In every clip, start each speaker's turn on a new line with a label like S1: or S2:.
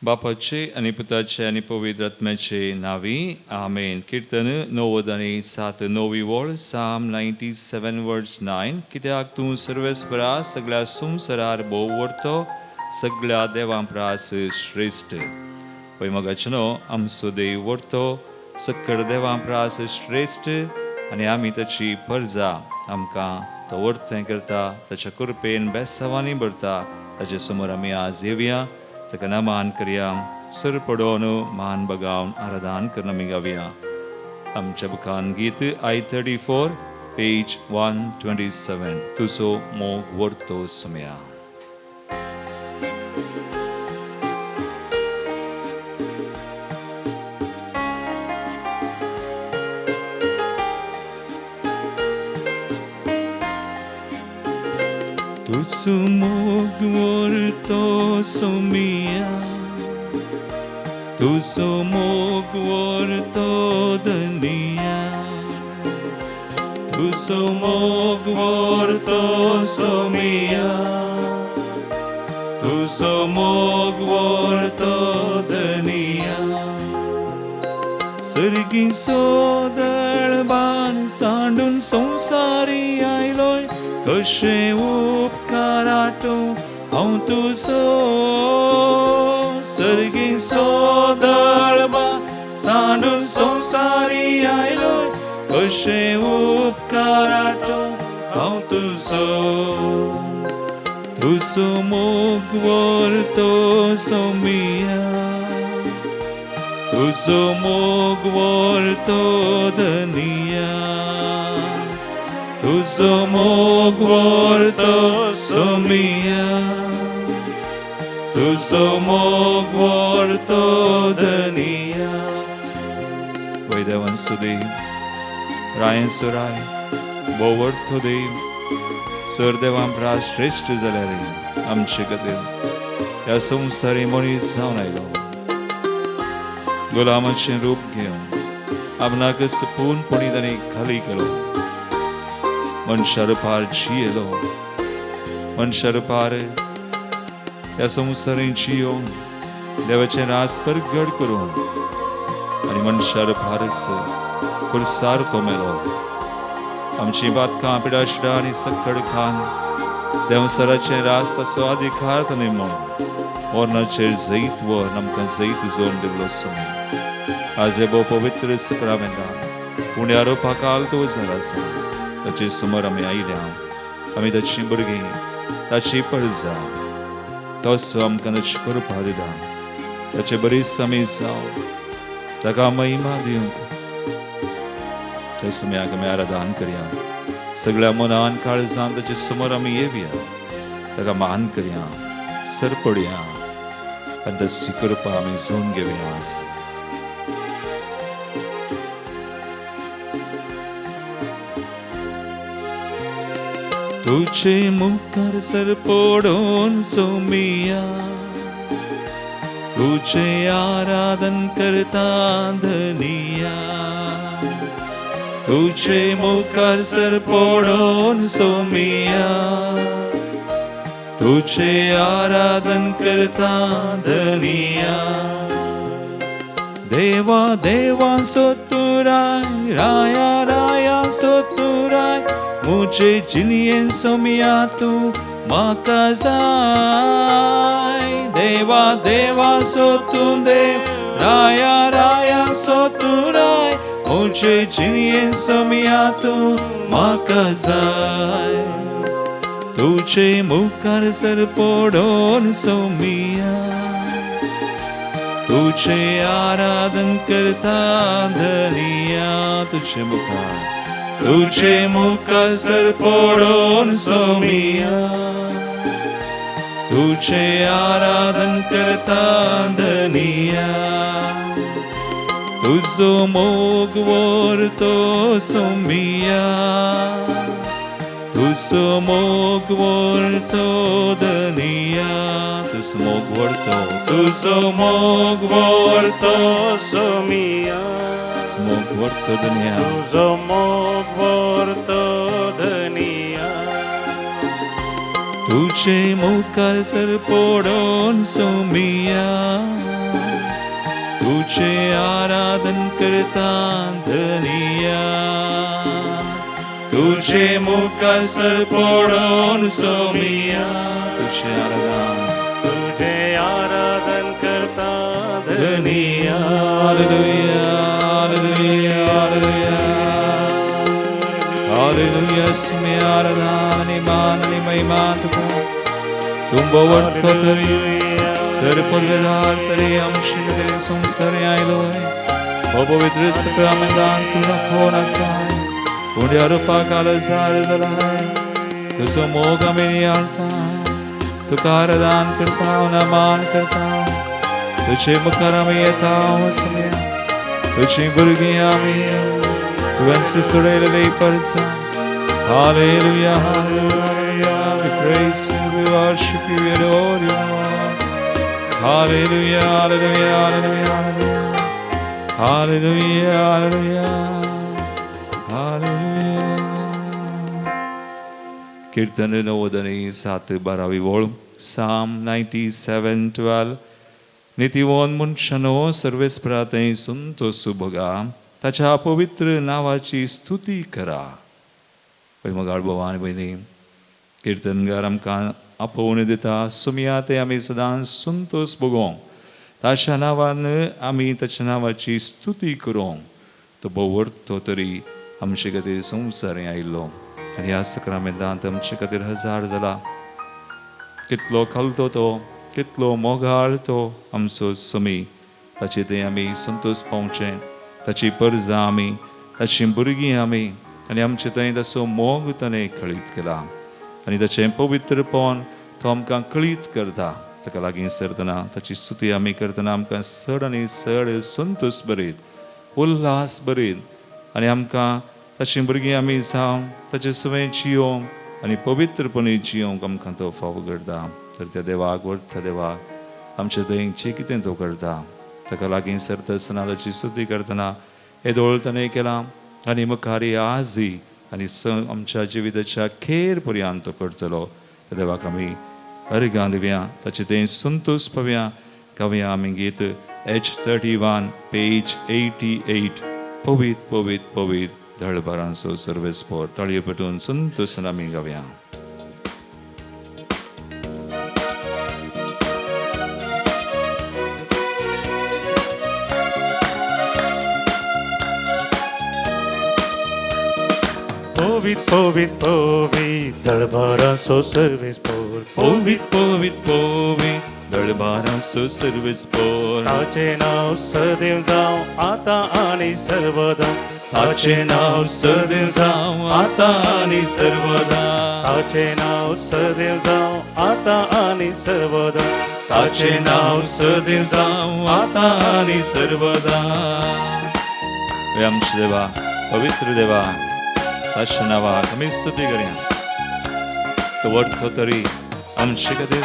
S1: बापाचे आणि पुताचे आणि पवित्र आत्म्याचे नावी आमेन. कीर्तन 90 आणि 7 9वी ओळ साम 97 वर्ड्स 9. कित्याक तूं सर्वेस्परा सगळ्या संवसारार भोव व्हरतो सगळ्या देवां प्रास श्रेष्ठ. पळय मोगाचनो आमचो देव व्हरतो सकळ देवां प्रास श्रेष्ठ आनी आमी ताची परजा आमकां तो व्हरतें करता ताच्या कृपेन बेसांवांनी भरता. ताचे समोर आमी आज येवया ताका नमान करया सर पडोवन मान बगावन आराधन करून आमी गावया. आमच्या बुकान गीत I34 पेज 127 तुजो मोग व्हरतो सुमया. तुझो मोग व्हरतो सुमया तुझो मोग व्हरतो दुनिया तुझो मोग व्हरतो सुमया तुझो मोग व्हरतो दुनिया. सर्गी सोदळबान सांडून संवसारी आयलोय कशे उपकाराटो हांव तुजो. सर्गी सोदळबान सांडून संवसारी आयलोय कशे उपकाराटो हांव तुजो. तुजो मोग व्हरतो सुमया तुजो मोग व्हरतो दुनिया तुजो मोग व्हरतो सुमया तुजो मोग व्हरतो दुनिया. वैदेवान सुदेव रायन सुराय भोव व्हरतो देव सर देवां प्रास श्रेष्ठ जाल्यार आमचे खातीर ह्या संवसारी मनीस जावन आयलो गुलामाचें रूप घेवन आपणाक संपूर्णपणी ताणें खाली केलो. मनशा रुपार जियेलो मनशा रुपार ह्या संवसारीन जियोन देवाचें रास परगट करून आनी मनशा रुपारच खुर्सार तो मेलो. आमची बातकां पिडाशिडां आनी सक्कड खान देवसराचें रास ताचो अधिकार तो निमो ओर्नाचेर जैत वर आमकां जैत जोडून दिल्लो समय. आज हे भोव पवित्र सक्रामेंतान पुण्या रोपाकाल तो जार आसा ताचे समोर आमी आयल्या आमी ताची भुरगीं ताची परजा तोच आमकां ताची कृपा दिता. ताचे बरीच आमी जावं ताका महिमा दिवंक त्या सुमयाक आमी आराधन करया. सगळ्या मनान काळजान ताचे समोर आमी येवया ताका मान करया सर पडया आनी ताची कृपा आमी जोडून घेवया. आज तुझे मुखार सर पडोन सुमया तुझे आराधन करता दुनिया तुझे मुखार सर पडोन सुमया तुझे आराधन करता दुनिया. देवा देवा सोतुराय राया राया सोतुराय मुझे जिनियेन सुमया तू म्हाका जाय. देवा देवा सोतून देव राया राया सोतुराय मुझे जिनियेन सुमया तू म्हाका जाय. तुझे मुखार सर पडोन सुमया तुझे आराधन करता दुनिया तुझे मुखार सर पडोन सुमया तुझे आराधन करता दुनिया. तुझो मोग व्हरतो सुमया तुझो मोग व्हरतो दुनिया तुझो मोग व्हरतो सुमया मोग व्हरतो दुनिया
S2: तुझो मोग व्हरतो दुनिया
S1: तुझे मुखार सर पडून सोमिया तुझे आराधन करता धनिया तुझे मुखार सर पडून सोमिया तुझे आराधन करता धनिया हालेलुया हालेलुया हालेलुया हालेलुया स्मे आराधना मान आणि महिमा तुम बवटतो तरी सर पदवेदार तरी आमशिकडे संसारी आयलोय पवित्र सक्रमदान तू नको नसाय पुण्या रूपा काल झाड झालाय तुझं मोग आम्ही आणता तू कारदान करता नमान करता तुझे मुखार आम्ही येता समय तुझी भुरगी आम्ही तू अंश सोडलेले परचा Hallelujah, hallelujah, we praise you, we worship you, we adore you. Hallelujah, hallelujah, hallelujah, hallelujah, hallelujah, hallelujah. Kirtan 9:7-12 ओळ Psalm 97:12 नितीवन मनशानो सर्वेस प्रार्थने सुनतो सुभगा ताच्या पवित्र नावाची स्तुती करा मग भवान बहिणी कीर्तनगार आमकां आपोवन दिता सुमया ते आमी सदांच संतोष भोगोंक ताच्या नांवान आमी ताच्या नांवाची स्तुती करूंक तो बवरतो तरी आमचे खातीर संवसारी आयिल्लो आनी ह्या सक्रामेंतांत आमचे खातीर हजार जाला कितलो खालतो तो कितलो मोगाळ तो आमचो सुमी ताचे ते आमी संतोष पावचें ताची परजां आमी ताची भुरगीं आमी आनी आमचे थंय तसो मोग ताणें खळीत केला आनी ताचें पवित्रपण तो आमकां खळीत करता ताका लागीं सरतना ताची स्तुती आमी करतना आमकां चड आनी चड संतोश भरीत उल्हास भरीत आनी आमकां ताची भुरगीं आमी जावं ताचे सुवें जियोंक आनी पवित्रपणी जियोंक आमकां तो फाव करता तर त्या देवाक वर्थ देवाक आमचे थंय जें कितें तो करता ताका लागीं सरतना ताची स्तुती करतना येदोळ ताणें केला आनी मुखारी आजी आनी आमच्या जिविताच्या खेर पर्यंत तो करतलो त्या देवाक आमी अर्गां दिवया ताचे तें संतोष पावया गावया आमी गीत H31 पेज 88 पवित पवित पवित धडबारांचो सर्वेस पोर ताळयो पेटून संतोषान आमी गावया
S2: Povit, povit, povit, दरबाराचो सर्वेस पोर
S1: पवित पवित पवित दळबारांचो सर्वेस पोर
S2: ताचे नाव सदैव जावं आतां आनी सर्वदा
S1: ताचे नाव सदैव जावं आतां आनी सर्वदा
S2: ताचे नाव सदैव जावं आतां आनी सर्वदा
S1: ताचे नाव सदैव जावं आतां आनी सर्वदा हे आमचे देवा पवित्र देवा ताच्या नावाक आमी स्तुती करया तो वर्थ तरी आमचे खातीर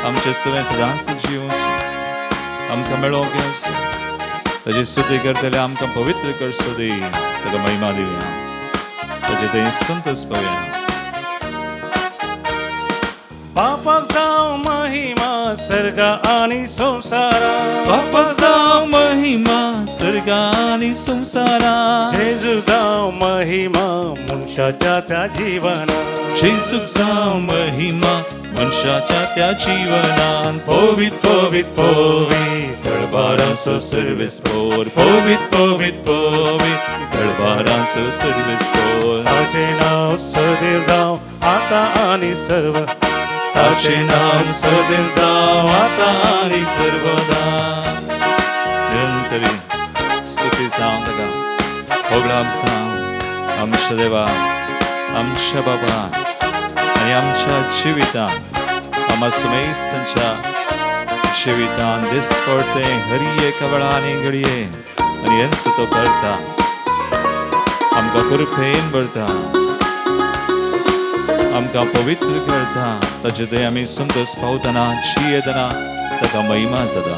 S1: आमचे सगळें सदांच जिवंच आमकां मेळोंक येवचो ताची स्तुती करतले आमकां पवित्र करचो दी ताका महिमा दिवया ताचे थंय संतोष पावया
S2: पापाक जावं महिमा सर्ग आनी संवसारा
S1: पापाक जावं महिमा सर्ग आनी संवसारा
S2: जेजू जावं महिमा मनशाच्या त्या जिवना
S1: जेजूक जावं महिमा मनशाच्या त्या जिवनान पवित पवित पवित दळबारांचो सर्वेस पोर पवित पवित पवित दळबारांचो सर्वेस पोर
S2: ताचे नाव सदैव जावं आतां आनी सर्व
S1: ताचे नाव सदैव जावं आतां आनी सर्वदा निरंतरी स्तुती जावं ताका होगळाप जावं आमच्या देवा आमच्या बाबा आनी आमच्या जिवितांत आम्हा सुमेस्तांच्या जिवितांत दिसपडते हर एका वेळांनी घडये आनी हेंच तो करता आमकां कृपेन भरता आमकां पवित्र करता ताचे थंय आमी संतोष पावतना जियेतना ताका महिमा जाता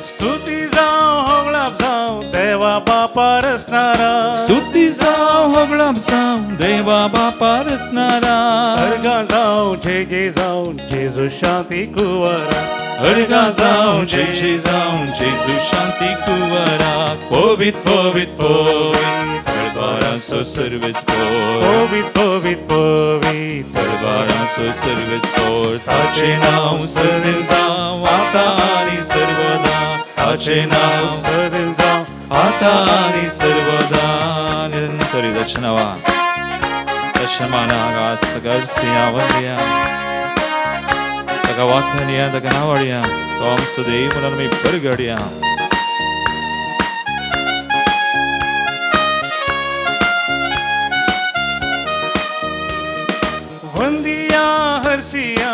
S2: स्तुती जावं होगळाप जावं देवा बापा रचणारा
S1: स्तुती जाव होगळाम जाव देवा बापा रचणारा
S2: अर्गा जाऊ जे जाऊ जेजू शांती कुवारा
S1: अर्गा जाव जय जाव जेजू शांती कुवारा पोवित पोवित पोवित तळबारांचो सर्वेस पोर
S2: पोवीत पोवीत पोवीत
S1: तळबारांचो सर्वेस पोर ताचे नाव सदैव जाव आता आणि सर्वदा ताचे नाव
S2: सदैव जाऊ
S1: आता आणि सर्वदा निरंतरी दर्शनावा दर्शमानागा सगळ सियावल्या तका वाखनिया तका नावडिया तोम सदैव मनन मी परगडिया
S2: वंदिया हर्षिया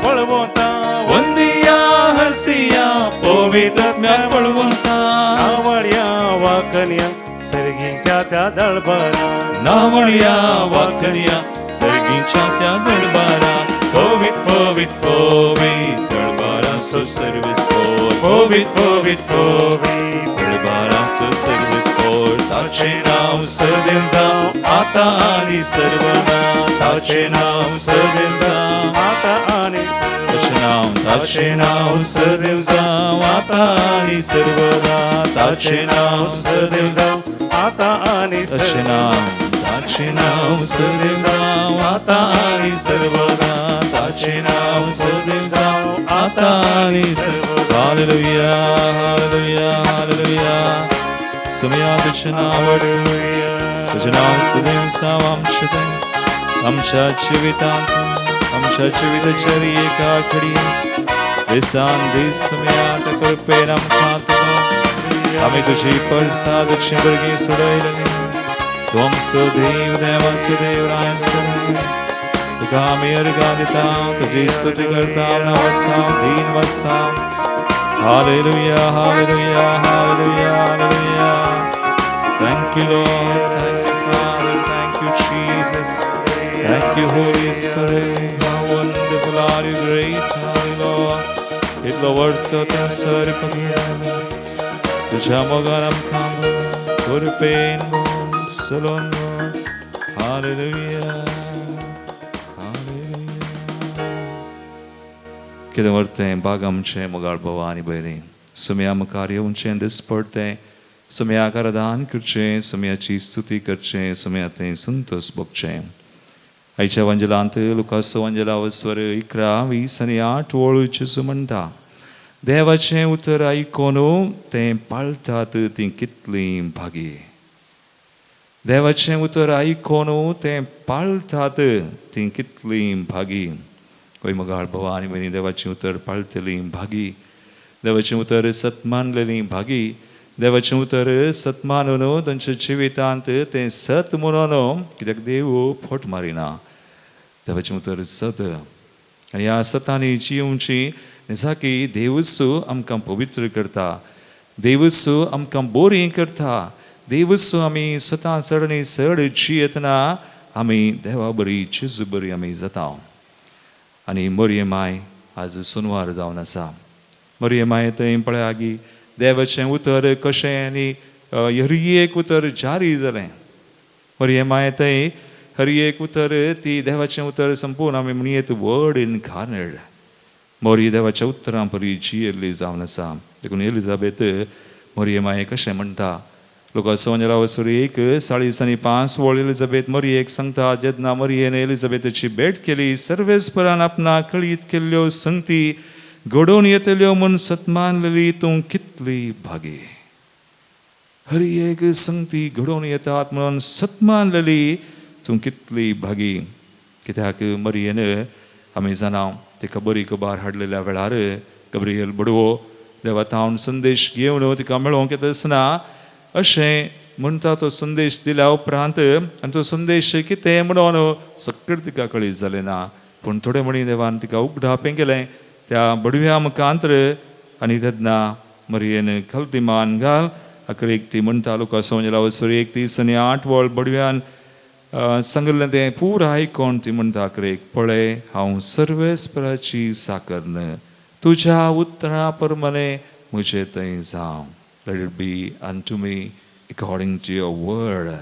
S2: बळवंता
S1: वंदिया हर्षिया पवित्रत्म्या बळवंता
S2: आवड्या वाकन्या सर्गीच्या त्या दळबरा
S1: नावडिया वाखनिया सर्गीच्या त्या दळबारा पोवित पोवित पोवित तळबारांचो सर्वेस पोर पोवित पोवित पोवित तळबारांचो सर्वेस पोर ताचे नाव सदैव जाव आता आणि सर्वदा ताचे नाव सदैव जाव
S2: आता आणि
S1: ताचे नाव सदैव जाव आता आणि सर्वदा ताचे नाव सदैव
S2: जाऊ आता आणि
S1: ताचे नाव सदैव जाव आता आणि सर्वदा ताचे नाव सदैव जाव आता आणि सर्वदा हालेलुया हालेलुया हालेलुया समया तुझे नाव सदैव जाव आमच्या जीवितात आमच्या जीवितचर्येका खडी दिसान दिस समयात कृपेन आमकां तुका आमी तुजी परसा दक्षिण वर्गी सोडयली तोम सदैव देवा सदैव रायन सदैव तुका आमी अर्घा दिता तुजी स्तुती करता नावडता दीन वसा हालेलुया हालेलुया हालेलुया hallelujah thank you Lord thank you father thank you Jesus Thank you, Holy Spirit. How wonderful are you, great are you, Lord. Itlo worth तुम सर पगडा तुझ्या मोगाराम काम कुरपेन सलोन Hallelujah. Hallelujah. कितें व्हरतें बाग आमचें मोगाळ भवानी भयणी सुमया मुखार येवचें दीस पडतें सुमयाक आराधन करचें सुमयाची स्तुती करचें सुमयातें संतोष भोगचें आयच्या वंजलांत लुकास वंजलावस्वर 11:20-8 वळूचें म्हणटा देवाचें उतर आयकोन तें पाळटात तीं कितलीं भागी देवाचें उतर आयकोन तें पाळटात तीं कितलीं भागी खंय मोगाळ भवानी भयणी देवाचें उतर पाळटलीं भागी देवाचें उतर सतमानलेलीं भागी देवाचें उतर सत मानून तांच्या जिवितांत तें सत म्हणून कित्याक देव फट मारिना देवाचें उतर सत आनी ह्या सतांनी जिवची निसाकी देवूच आमकां पवित्र करता देवूच आमकां बोरीं करता देवूच आमी सतां चड चड जियेतना आमी देवा बरी जेजू बरी आमी जाता आनी मरिये माय आज सोनवार जावन आसा मरिये माय थंय पळय आगी देवाचें उतर कशें आनी हरियेक उतर जारी जालें मरिये माय थंय हरियेक उतर ती देवाचें उतर संपूर्ण आमी म्हणयेत वर्ड इनकार्नेट मोरी देवाच्या उतरां बरी जियेल्ली जावन आसा देखून एलिझाबेथ मरिये माय कशें म्हणटा लोकांचो वंजलावस्वर 1:5 वळ एलिझाबेथ मरियेक सांगता जेन्ना मरियेन एलिझाबेथाची भेट केली सर्वेस्परान आपणाक कळीत केल्ल्यो संगती घडोवन येतल्यो म्हूण सतमानलेली तूं कितली भागी हरियेक संगती घडोवन येतात म्हणून सतमानलेली तूं कितली भागी कित्याक मरियेन आमी जाणां तिका बरी खबर हाडलेल्या वेळार गब्रियल बडवो देवातावन संदेश घेवन तिका मेळोवंक येता आसतना अशें म्हणटा तो संदेश दिल्या उपरांत आनी तो संदेश कितें म्हणून सगळें तिका कळीत जालें ना पूण थोडे म्हणी देवान तिका उगडापें केलें त्या बडव्या मुखांतर आनी तेन्ना मरियेन घालती मान घाल अकरेक ती म्हणटा लोकांचो वंजलावस्वर 1:30-8 वळ बडव्यान सांगलें तें पुराय आयकोन ती म्हणटा अकरेक पळय हांव सर्वेस्पराची साकर्ण तुज्या उतरा प्रमाणे म्हजें थंय जावं Let it be unto me according to your word.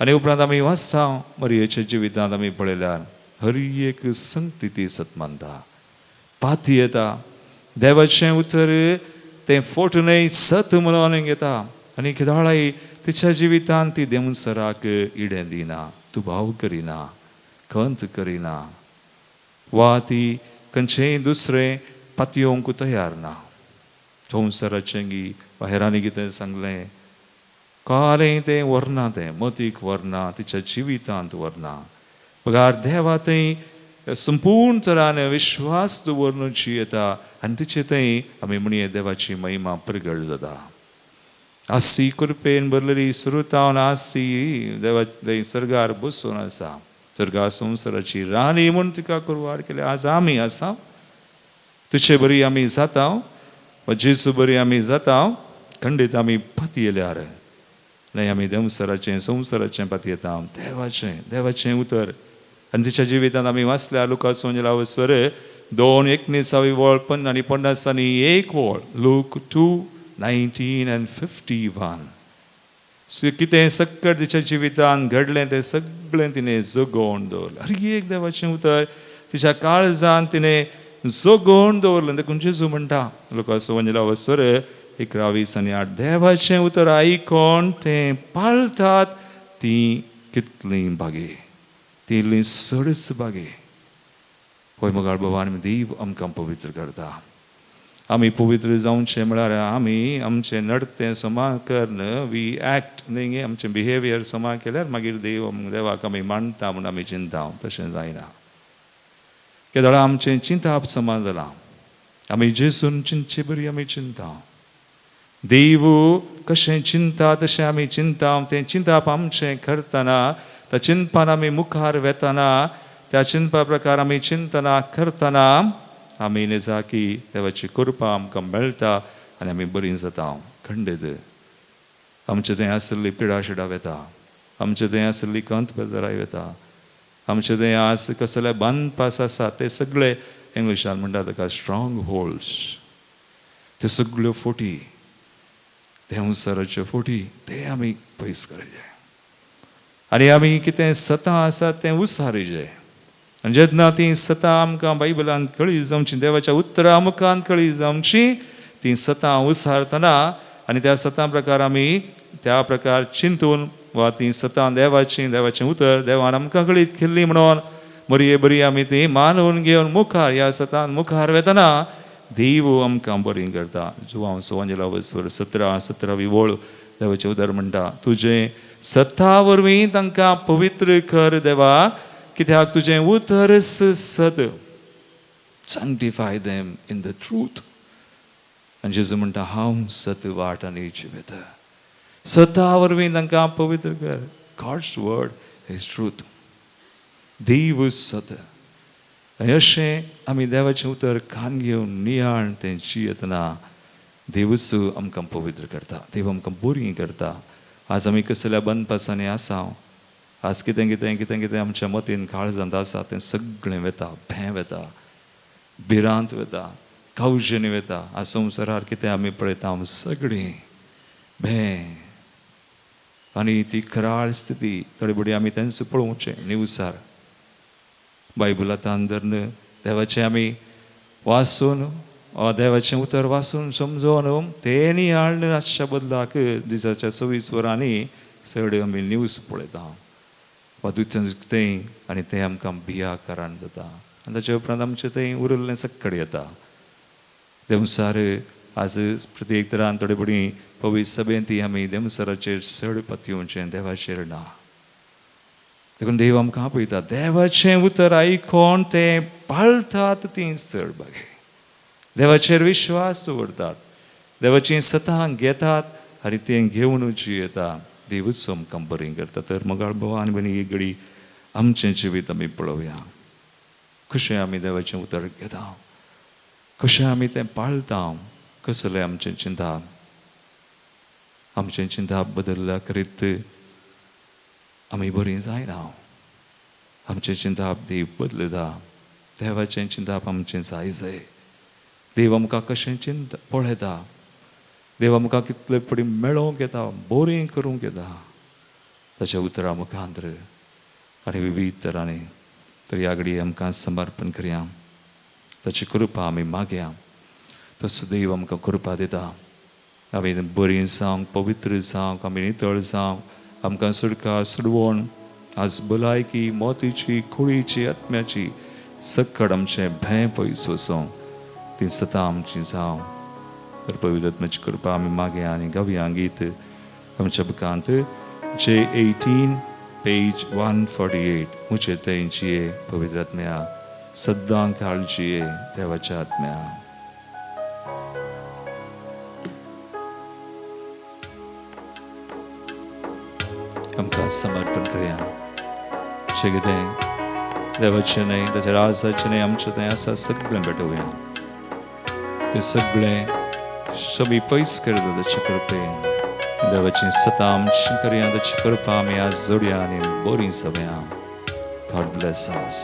S1: आणि उपरांत आमी वाचता मरियेच्या जिवितांत आमी पळयल्यार हर एक संगती ती सतमानता पाती येता देवाचें उतर तें फोटूनय सत म्हणून घेता आनी केदाळाय तिच्या जिवितांत ती देवसराक इडें दिना तुबाव करिना खंत करिना वा ती खंयचेय दुसरें पातयोवंक तयार ना संवसाराचें गी वा हेरांनी कितें सांगलें कालें तें व्हरना तें मतीक व्हरना तिच्या जिवितांत व्हरना पगार देवा थंय संपूर्ण तरान विश्वास दवरून येता आनी तिचे थंय आमी म्हणया देवाची महिमा प्रगट जाता आसी कृपेन भरलेली सुरतावन आसी देवा थंय सर्गार बसून आसा सर्गा संवसाराची राणी म्हूण तिका कुरवार केले आज आमी आसा तुजे बरी आमी जाता वा जेजू बरी आमी जाता खंडीत आमी पाती येल्यार नाही आमी देवसराचें संवसाराचें पाती येता देवाचें उतर आनी तिच्या जिवितांत आमी वाचल्यार लुकास वचर 2:19 वळ आनी 50 आनी 1 वळ लूक 2:19 and 51 कितें सक्कट तिच्या जिवितांत घडलें तें सगळें तिणें जगोवन दवरलें हर एक देवाचें उतर तिच्या काळजांत तिणें जगोवन दवरलें देखून जेजू म्हणटा लुकास वचर 11:20 आनी 8 देवाचें उतर आयकोन तें पाळटात तीं कितलीं बागे ती सडस बागे होय मोगाळ भवान देव आमकां पवित्र करता आमी पवित्र जावचें म्हळ्यार आमी आमचें नडतें समा करन वी एक्ट न्ही आमचें बिहेवियर समा केल्यार मागीर देवाक आमी मानता म्हूण आमी चिंता तशें जायना केदाळा आमचें चिंताप समा जालां आमी जेजून चिंतचे बरी आमी चिंता देव कशें चिंता तशें आमी चिंता तें चिंताप आमचें करतना त्या चिंतपान आमी मुखार वेतना त्या चिंतपा प्रकार आमी चिंतना करतना आमी नेजाकी देवाची कृपा आमकां मेळटा आनी आमी बरीं जाता खंडीत आमचें थंय आसली पिडा शिडा वेता आमचें थंय आसली कंत बेजाराय वेता आमचें थंय आस कसले बांदपास आसा ते सगळे इंग्लिशान म्हणटा ताका स्ट्रॉंग होल्ड्स त्यो सगळ्यो फोटी देवसराच्यो फोटी ते आमी पयस करचे आनी आमी कितें सतां आसा तें उसारिचें आनी जेन्ना ती सतां आमकां बायबलांत कळी जावची देवाच्या उतरां मुखांत कळी जावची ती सतां उसारतना आनी त्या सतां प्रकार आमी त्या प्रकार चिंतून वा ती सतां देवाचें उतर देवान आमकां कळीत केल्ली म्हणून बरी बरी आमी ती मानून घेवन मुखार ह्या सतान मुखार वेतना देव आमकां बरीं करता जुवांव वचर 17 वळ देवाचें उतर म्हणटा तुजें सत्ता वरवीं तांकां पवित्र कर देवा कित्याक तुजें उतर सत sanctify them in the truth आनी जेजू म्हणटा हांव सत वाट आनी जिवीत सता वरवीं तांकां पवित्र कर गॉड्स वर्ड इज ट्रूथ देव सत आनी अशें आमी देवाचें उतर कान घेवन नियाळ तें जियेतना देवूच आमकां पवित्र करता देव आमकां बरीं करता आज आमी कसल्या बंदपासांनी आसा आज कितें कितें कितें कितें आमच्या मतीन काळजांत आसा तें सगळें वेता भें वेता भिरांत वेता कावजेनी वेता आज संवसारार कितें आमी पळयता सगळीं भें आनी ती खराळ स्थिती थोडी बडी आमी तेंच पळोवचें न्यूजार बायबलांत धरून देवाचें आमी वाचून देवाचें उतर वाचून समजोवन तें नियाळ आसच्या बदलाक दिसाच्या 26 वरांनी चड आमी न्यूज पळयता वा तें आनी तें आमकां भियाकारान जाता आनी ताचे उपरांत आमचें तें उरलें सक्कड येता देवसार आज प्रत्येक तरान थोडी बडी पवित्र सभेन ती आमी देवसाराचेर चड पातयेवचें देवाचेर ना देखून देव आमकां आपयता देवाचें उतर आयकोन तें पाळटात तीं चड बागे देवाचेर विश्वास दवरतात देवाचीं सतां घेतात आनी तें घेवनूच येता देवूच आमकां बरीं करता तर मोगाळ भवान बनी एक घडी आमचें जिवीत आमी पळोवया कशें आमी देवाचें उतर घेता कशें आमी तें पाळटा कसलें आमचें चिंताप बदल्ल्या करीत आमी बरीं जायना आमचें चिंताप देव बदलता देवाचें चिंताप आमचें जाय देव आमकां कशें पळयता देव आमकां कितले पडी मेळोवंक येता बोरी करूंक येता ताच्या उतरा मुखांतर आनी विविध तरांनी तर ह्या घडये आमकां समर्पण करया ताची कृपा आमी मागया तसो देव आमकां कृपा दिता आमी बरीं जावंक पवित्र जावंक आमी नितळ जावंक आमकां सुडका सुडवण आज भलायकी मोतीची कुळीची आत्म्याची सक्कड आमचें भंय पयस वचों ती सतां आमची जावं तर पवित्र आत्म्याची कृपा आमी मागया आनी गावया गीत आमच्या बुकांत J18 पेज 148 मुझे तेंचिये पवित्र आत्म्या सद्दां काळजिये देवाच्या आत्म्या आमकां समर्पण करया जें कितें देवाचें न्हय ताच्या राजाचें न्हय आमचें थंय आसा सगळें भेटोवया तें सगळें समी पयस करता ताचे कृपेन देवाची सतां आमची करया ताची कृपा आमी आज जोडया आनी बरीं सवया God bless us.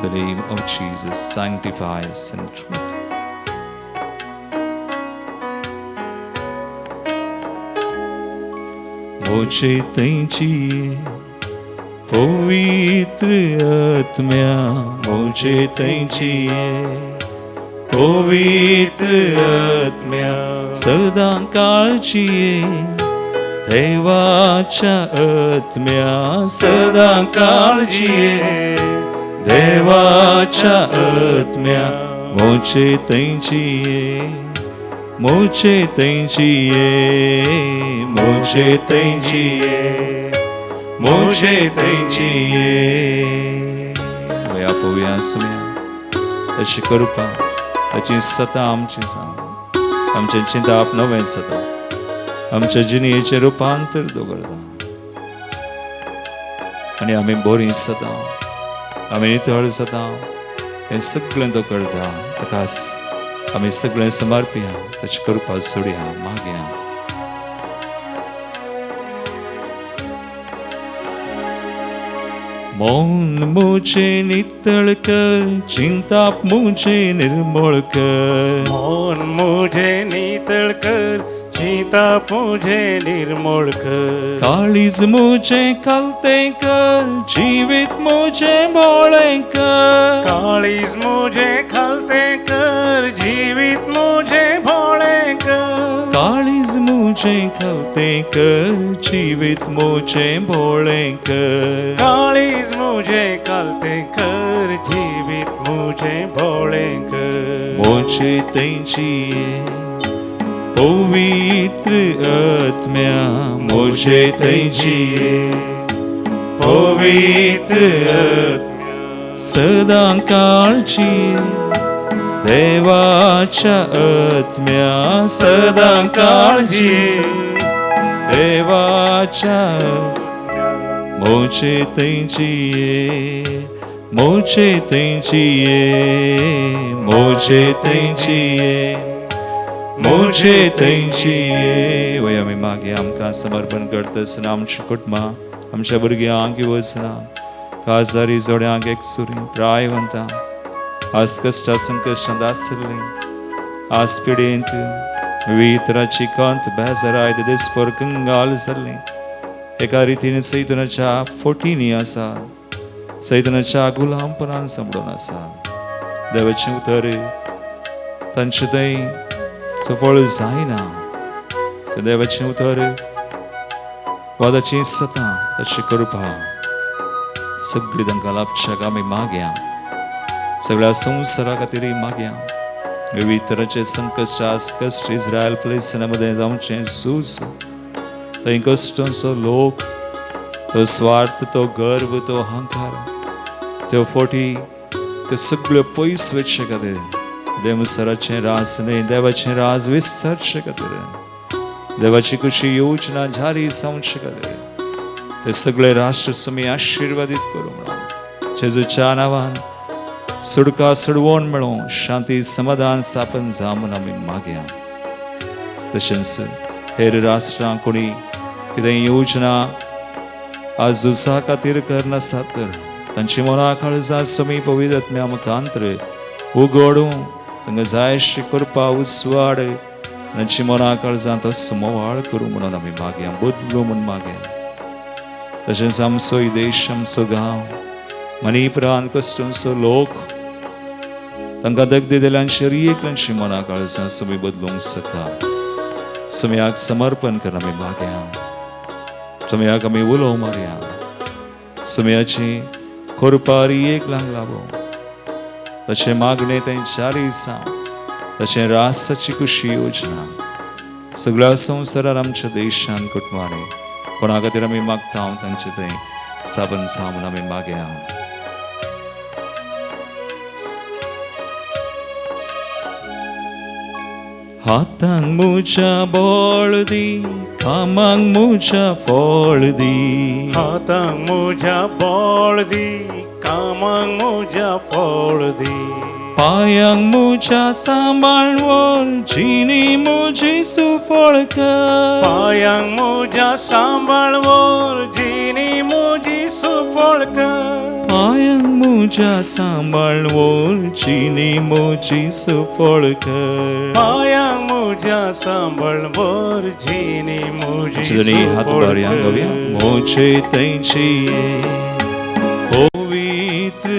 S1: The name of Jesus sanctify us in truth. मुझे तेंचिये पवित्र आत्म्या मुझे तेंचिये पवित्र आत्म्या सदां काळजिये देवाच्या आत्म्या सदां काळजिये देवाच्या आत्म्या मुझे तेंचिये मुझे तेंचिये मुझे तेंचिये मुझे तेंचिये वया पोवया सुमया ताची कृपा ताची सतां आमची जावं आमचें चिंताप नवें सतां आमच्या जिणेचें रुपांतर दवरता आनी आमी बरीं सतां आमी नितळ जाता हें सगळें तो करता ताकाच आमी सगळें समर्पया ताची कृपा सोडया मागया मौन मुझे नितळ कर चिंताप मुझे निर्मळ कर
S2: मौन मुझे नितळ कर चिंता मुझे निर्मूळ कर
S1: काळीज मुझे कलते कर जीवित मुझे भोळे कर
S2: काळीज मुझे खलते कर जीवित मुझे भोळे कर
S1: काळीज मुझे कलते कर जीवित मुझे भोळे कर
S2: काळीज मुझे खलते कर जीवित मुझे भोळे कर
S1: मुझे तेंचिये पवित्र आत्म्या मुझे तेंचिये पवित्र आत्म्या सदां काळजिये देवाच्या आत्म्या सदां काळजिये देवाच्या मुझे तेंचिये मुझे तेंचिये मुझे तेंचिये मुझे तेंचिये वय आमी मागया आमकां समर्पण करता आमची कुटुंबां आमच्या भुरग्यांक वचना काजारी जोड्यांक एकसुरी प्रायवंतां आज कश्टा संकश्टांत आसली आज पिडेंत विविध तरांची कंत बेजाराय दिसभर कंगाल जाल्ली एका रितीन सैतानाच्या फोटींनी आसा सैतानाच्या गुलामपणान सांबाळून आसा देवाचें उतर तांचे थंय फळ जायना त्या देवाचें उतर वादाची सतां ताची कृपा सगळी तांकां लाभशाक आमी मागया सगळ्या संवसारा खातीर मागया विविध तरांचे संकश्ट कश्ट इस्रायल प्लेसना मध्ये जावचें झूज थंय कश्टांचो लोक तो स्वार्थ तो गर्व तो अहंकार त्यो फोटी त्यो सगळ्यो पयस वचचे खातीर देवसराचें रास न्हय देवाचें राज विस्तारचे खातीर देवाची कशी योजना जारी जावचे खातीर ते सगळे राष्ट्र समी आशिर्वादीत करूं म्हणून जेजूच्या नांवान सुडका सुडवण मेळो शांती समाधान स्थापन जा म्हूण आमी मागया तशेंच हेर राष्ट्रांक कोणी कितें योजना आज झुजा खातीर करनासत तर तांची मनां काळजां समी पवित्र आत्म्या मुखांतर उगडूं तांकां जाय अशी कृपा Uswad Nanti mana kalzan to semua wal kurumuna nami bagian budlumun bagian. Tajen sam so idesham so gaon. Mani pran kostun so lok. Tangka dagde delan syariek lan shimana kalzan sumi budlung seta. Sumiyak samarpan karena nami bagian. Sumiyak kami ulo Maria. Sumiyachi korpari ek lang labo. Tajen magne tain chari sa. तशें रासाची खुशी योजना सगळ्या संवसारार आमच्या देशान कुटुंबांनी कोणा खातीर आमी मागता तांचे थंय साबन सामून आमी मागया हातांक मुच्या बोळ दी कामांक मुच्या फळ दी
S2: हातांक मुझ्या बोळ दी कामांक मुझ्या फळ दी
S1: पायांक मुच्या सांबाळवर जिनी मुजी सुफळ कर
S2: पायांक मुझ्या सांभाळवर जिनी मुजी सुफळ कर
S1: पायांक मुच्या सांबाळवर जिनी मुजी सुफळ कर
S2: पायांक मुझ्या सांभाळवर जिनी मुजी
S1: चिदनी हात बरे अंगव्या मोचे तैची पवित्र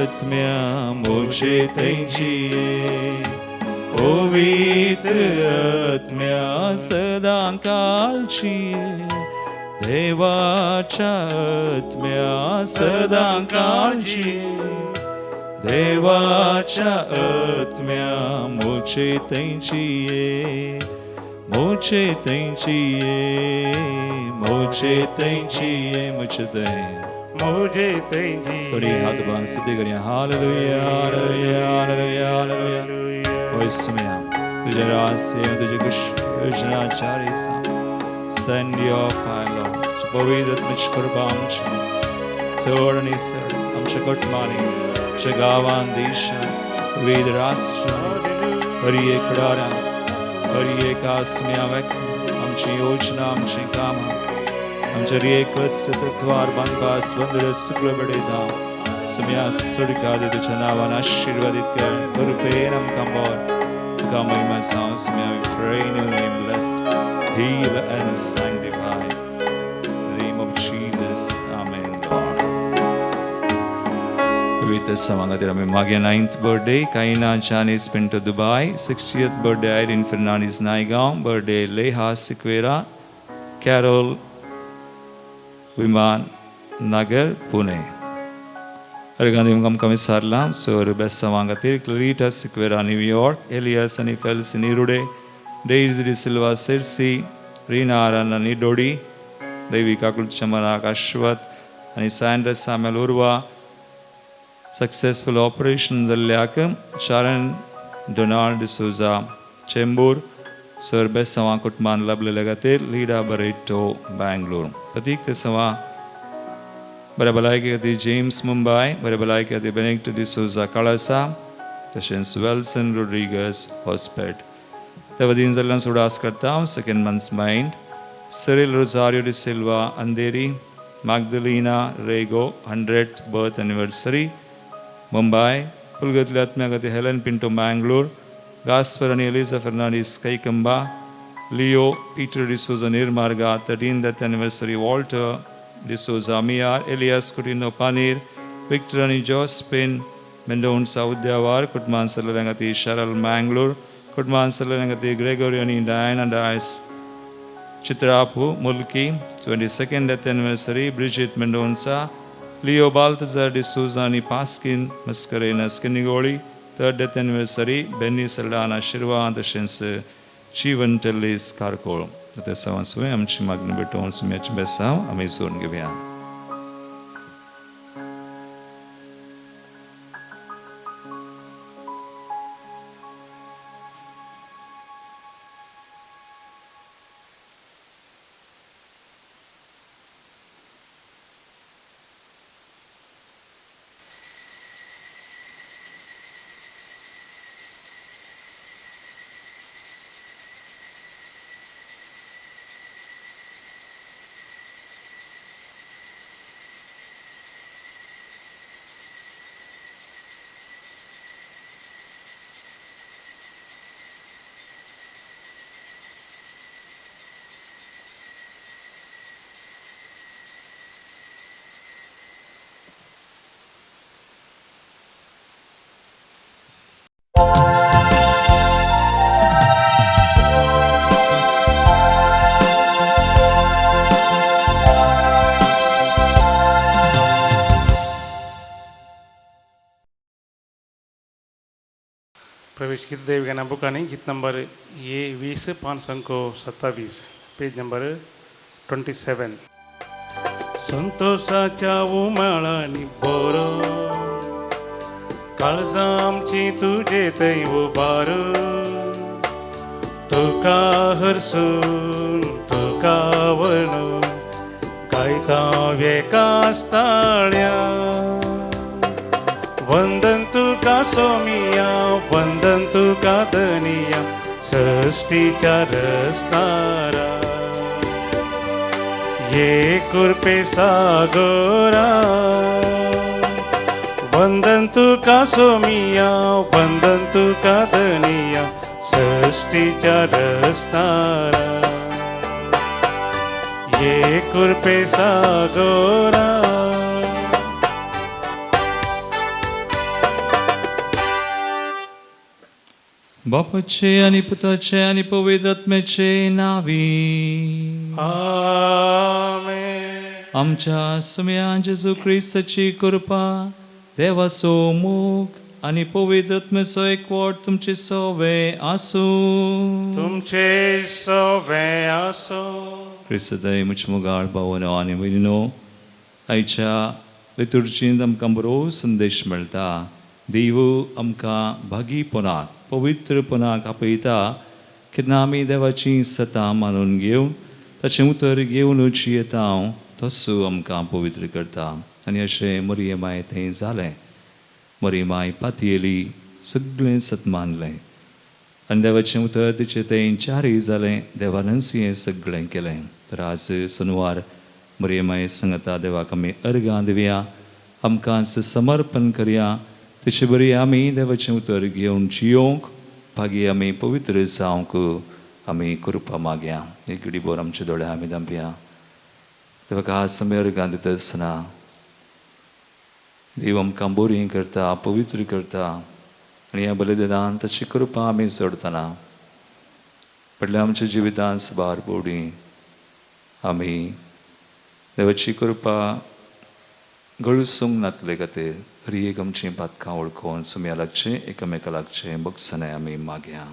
S1: आत्म्या मोचे तैची पवित्र आत्म्या सदां कालची देवाच्या आत्म्या सदां कालची देवाच्या आत्म्या मोचे तैची मोचे तैची मोचे तैची मुझे तै
S2: मुझे तेजी
S1: थोड़ी हाथ बांध सिद्धि करिए हालेलुया हालेलुया हालेलुया हालेलुया ओ इसमें तुझे रहस्य तुझे कुछ योजना चारी सा send your fire Lord पवित्र आत्मिक कृपा आमच्या चढ आणि सर आमच्या कुटुंबाने आमच्या गावान देशात विविध राष्ट्र हरी एक रारा हरी एक आसम्या व्यक्ती आमची योजना आमची कामं आमच्या एकच तत्वार बांधपास बंदर सुकल बडेदा सम्या सुडकादे तुझ्या नावान आशीर्वादित कर कृपेन आमकां बोर तुका महिमा जावं सम्या we pray in your name bless heal and sanctify in the name of Jesus amen Lord विविध समागतीर आमी मागे 9th birthday Kaina Janice Pinto Dubai 60th birthday Irene Fernandez Naigaon birthday Leha Siqueira Carol विमान Nagar Pune Argandi mukam kami sarlam so best samangatir Clarita Siqueira New York Elias and Fels Nirude Daisy de Silva Sersi Rina Arana Dodi Devika Kulchamana Ashwat and Sandra Samuel Urva successful operations Alyakam Sharon Donald D'Souza Chembur Sir best sama kutman lable lagatir Lida Barreto Bangalore Pratik te sama बरेबलाई के अति James Mumbai बरेबलाई के अति बेनेक्ट डिसोजा कळसा तशेंच वेल्सन Rodrigues Hospet तेवदीन जाल्ल्यान सुडास करता second month's mind Cyril Rosario de Silva Andheri magdalena Rego 100th birth anniversary Mumbai पुलगतल्या आत्म्यागती हेलन पिंटो बैंगलोर गास्पर आणि एलिजा फर्नांडिस कैकंबा लिओ पीटर डिसोजा निर्मार्गा 13th anniversary Walter D'Souza Mia, Elias Coutinho Panir, Victor and Josephine Mendonça Udyawar, Kutman Salarangati Sharal Mangalore, Kutman Salarangati Gregory and Diane and Ice Chitrapu Mulki, 22nd death anniversary, Bridget Mendonça, Leo Baltazar D'Souza and Paskin Mascarena Skinigoli, 3rd death anniversary, Benny Saldana Shirva and the Shense, Chivan Tellis Karkol. Te sawan suwe amchi magne beton sume ach besaw amizon gebyan
S2: प्रवेश गीत देवगाना बुकानी गीत number 20 page number 27. संतोषाच्या उमाळानी Boro काळजा आमची तुझे तै उभार तुका हरसून तुका वळून गायता वेकास्ताळ्या वंदन तुका सोमिया वंदन तुका दनिया सृष्टीच्या रस्तारा ये कृपे सागरा वंदन तुका सोमिया वंदन तुका दनिया सृष्टीच्या रस्तारा ये कृपे सागरा
S1: बापाचे आणि पुताचे आणि पवित्र आत्म्याचे नावी
S2: आमेन.
S1: आमच्या सुम्या जेजू ख्रिस्ताची कृपा देवाचो मोग आणि पवित्र आत्म्याचो एकवट तुमचे सवे आसू
S2: तुमचे सवे आसो.
S1: क्रिस्तदय मुच मुगाळ भावनो आनी भयणीनो, आयच्या लितुर्जींत आमकां बरो संदेश मेळटा. देव आमकां भागीपणाक पवित्रपणाक आपयता, केन्ना आमी देवाची सतां मानून घेवन ताचें उतर घेवनूच येता तसो आमकां पवित्र करता. आनी अशें मरियमाय थंय जालें. मरियमाय पातयेली, सगळें सत मानलें आनी देवाचें उतर तिचें थंय चारय जालें. देवानच हें सगळें केलें. तर आज सोनवार मरियमाय सांगता, देवाक आमी अर्गां दिवया, आमकां समर्पण करया. तशें बरी आमी देवाचें उतर घेवन जियोंक, भागी आमी पवित्र जावंक आमी कृपा मागया. एक घडी बोर आमचे दोळे आमी धांपया. देवाक आज आमी अर्गां दिता आसतना देव आमकां बरी करता, पवित्र करता आनी ह्या बलिदानान ताची कृपा आमी सोडतना फाटल्या आमच्या जिवितांत सुबार पडली आमी देवाची कृपा गळसूंक नातले खातीर हरी एक आमची पातकां वळखून सुम्या लागचें, एकामेका लागचें बगसनाय आमी मागया.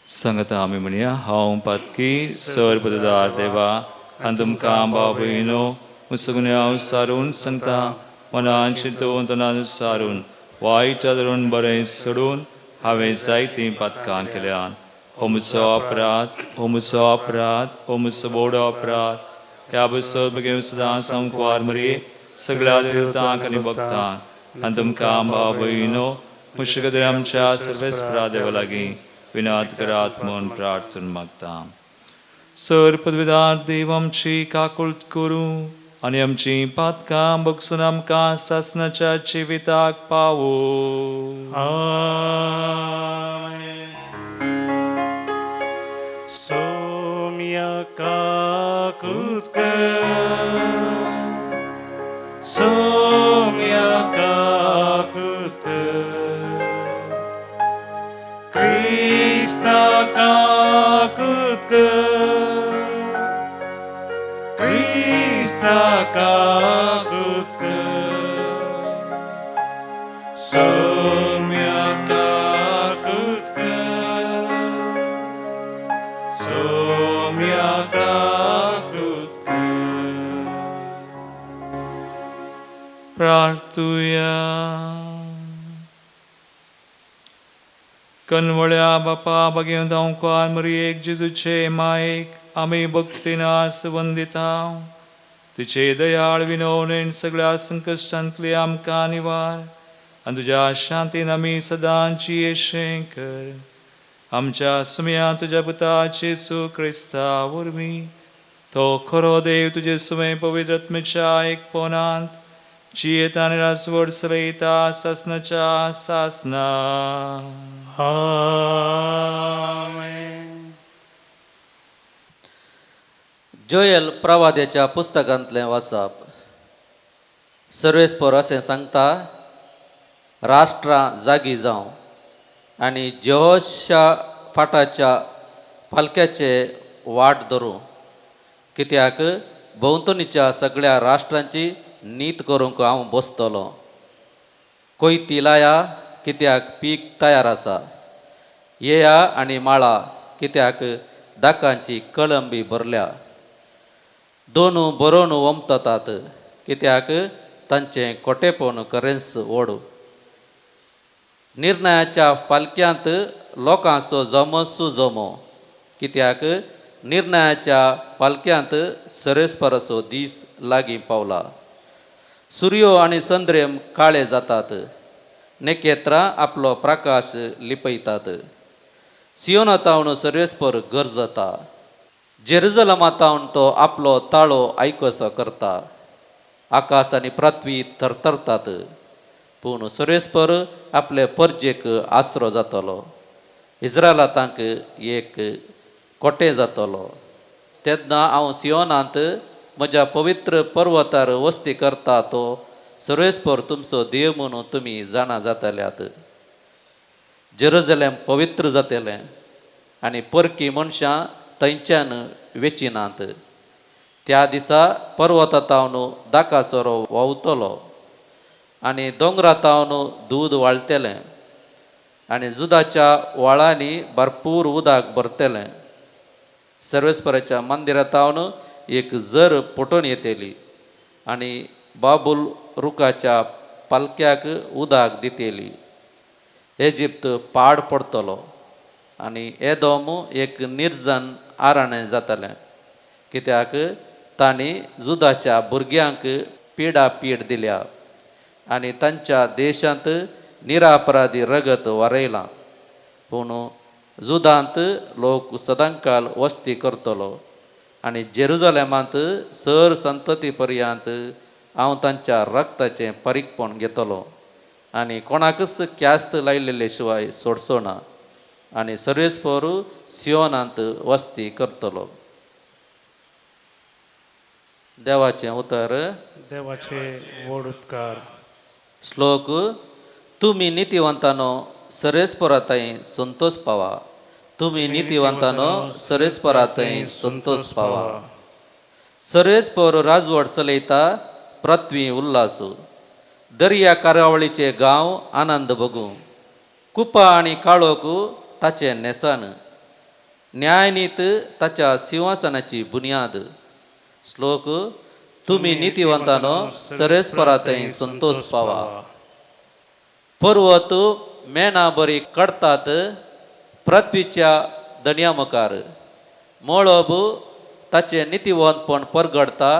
S1: सांगता आमी म्हणया, हांव पातकी सर्वपददार देवा आनी तुमकां भाव भयणो मुसगुन्यांव सारून सांगता, मनान चिंतून तनान सारून वायट धरून बरें सोडून हांवें जायतीं पातकां केल्यान. हो म्हजो अपराध, हो म्हजो अपराध, हो म्हजो व्हड अपराध. ह्या बसत बेगीन सदां सांगवार मरे सगळ्या देवतांक आनी भक्तांक आनी तुमकां भाव भयणो म्हजे खातीर आमच्या सर्वेस्परा देवा लागीं विनात करात म्हूण प्रार्थना मागता. सर पदवीदार देव आमची काकुळट करूं आनी आमची पातकां बगसून आमकां सासणाच्या जिविताक पावो.
S2: आमेन. सोम्या काकुळट सोम्या काकुळट क्रिस्ता काकुळट क्रिस्ता काकुळट
S1: सोम्या काकुळट सोम्या काकुळट. प्रार्थुया. कनवळ्या बापा भगेव धांवकार मरियेक जेजूचे मायेक आमी भक्तीनास वंदिता. तिचे दयाळ विनवणेन सगळ्या संकश्टांतले आमकां निवार आनी तुज्या शांतीन आमी सदांची येशें कर. आमच्या सुम्या तुज्या पुता जेजू क्रिस्ता वरवीं तो खरो देव तुजे सुमे पवित्र आत्म्याच्या एकपणांत जियेता आनी रासवड चलयता सासणाच्या सासना.
S2: आमेन.
S3: जोयल प्रवाद्याच्या पुस्तकांतलें वाचप. सर्वेस्पर अशें सांगता, राष्ट्रां जागी जावं आनी जेहोशाफाटाच्या पालक्याचे वाट धरूं, कित्याक भोंवतणीच्या सगळ्या राष्ट्रांची नीत करूंक हांव बसतलों. कोयती लाया कित्याक पीक तयार आसा. येया आनी माळा कित्याक दाकांची कळंबी भरल्या. दोनू बरोवन वमततात कित्याक तांचें कोटेपण खरेंच व्हड. निर्णयाच्या पालक्यांत लोकांचो जमसू जमो कित्याक निर्णयाच्या पालक्यांत सरेस्परसो दीस लागीं पावला. सूर्यो आनी चंद्रेम काळे जातात. नखेत्रां आपलो प्रकाश लिपयतात. सियोनातावन सरेस्पर गरजता. जेरुजलमातावन तो आपलो ताळो आयकोसो करता. आकाश आनी पृथ्वी थरथरतात. पूण सरेस्पर आपले परजेक आसरो जातलो. इस्रायला तांक एक कोटें जातलो. तेन्ना हांव सियोनांत म्हज्या पवित्र पर्वतार वस्ती करता तो सरेस्पर तुमचो देव म्हणून तुमी जाणा जातल्यात. जेरुजलेम पवित्र जातलें आनी परकी मनशां थंयच्यान वेचिनात. त्या दिसा पर्वतातावन दाकासोरो व्हांवतलो आनी दोंगरातावन दूद व्हाळटलें आनी जुदाच्या व्हाळांनी भरपूर उदक भरतलें. सर्वेस्पराच्या मंदिरातावन एक झर पटोवन येतली आनी बाबूल रुखाच्या पालक्याक उदक दितेली. इजिप्त पाड पडतलो आनी एदोम एक निर्जन आराणें जातलें कित्याक तांणी जुदाच्या भुरग्यांक पिडापीड दिल्या आनी तांच्या देशांत निरापराधी रगत वारयलां. पूण जुदांत लोक सदांकाल वस्ती करतलो आनी जेरुजलेमांत सर संतती पर्यंत हांव तांच्या रक्ताचें परीकपण घेतलो आनी कोणाकच क्यास्त लायलेले शिवाय सोडचो ना. आनी सरेस्पर सियोनांत वस्ती करतलो. देवाचें उतर.
S2: देवाचे व्हड उपकार.
S3: श्लोक. तुमी नितिवंतानो सरेस्पराताय संतोष पावा. तुमी नितिवंतानो सरेस्पराताय संतोष पावा. सरेस्पर राजवट चलयता पृथ्वी उल्हास. दर्या कार्यावळीचे गांव आनंद भोगू. कुपा आनी काळोख ताचे नेसान. न्यायनीत ताच्या सिंहासनाची बुन्याद. श्लोक. तुमी नितिवंतानो सरेस्पराताय संतोष पावा. पर्वत मेना बरी कडतात पृथ्वीच्या दनया मुखार. मळब ताचे नितिवंतपण परगडता.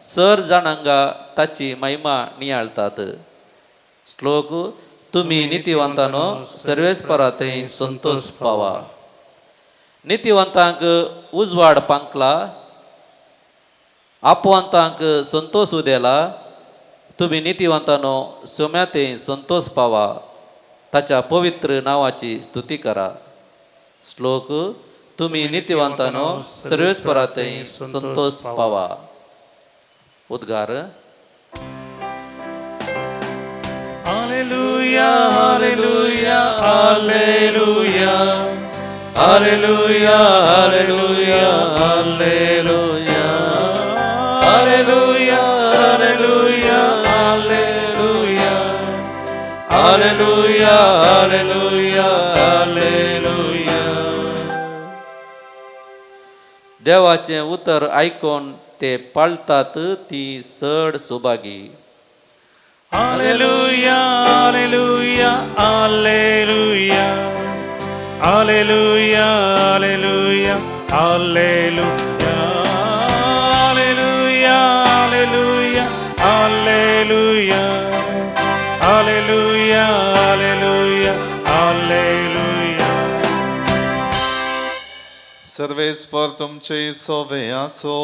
S3: सर जाणांगा ताची महिमा नियाळतात. श्लोक. तुमी नितिवंतानो सर्वेस्पराताय संतोष पावा. नितिवंतांक उजवाड पांकला. आपवंतांक संतोष उदेला. तुमी नितिवंतानो सोम्यातेय संतोष पावा. ताच्या पवित्र नांवाची स्तुती करा. श्लोक. तुमी नितिवंतानो सर्वेस्पराताय संतोष पावा. उद्गार.
S2: हालेलुया हालेलुया हालेलुया हालेलुया हालेलुया हालेलुया हालेलुया हालेलुया हालेलुया हालेलुया हालेलुया हालेलुया.
S3: देवाचें उतर आयकोन ते पाळतात ती चड सुभागी.
S2: हालेलुया हालेलुया हालेलुया हालेलुया हालेलुया हालेलुया हालेलुया हालेलुया हालेलुया हालेलुया हालेलुया.
S4: सर्वेस्पर तुमचे सोवे आसो.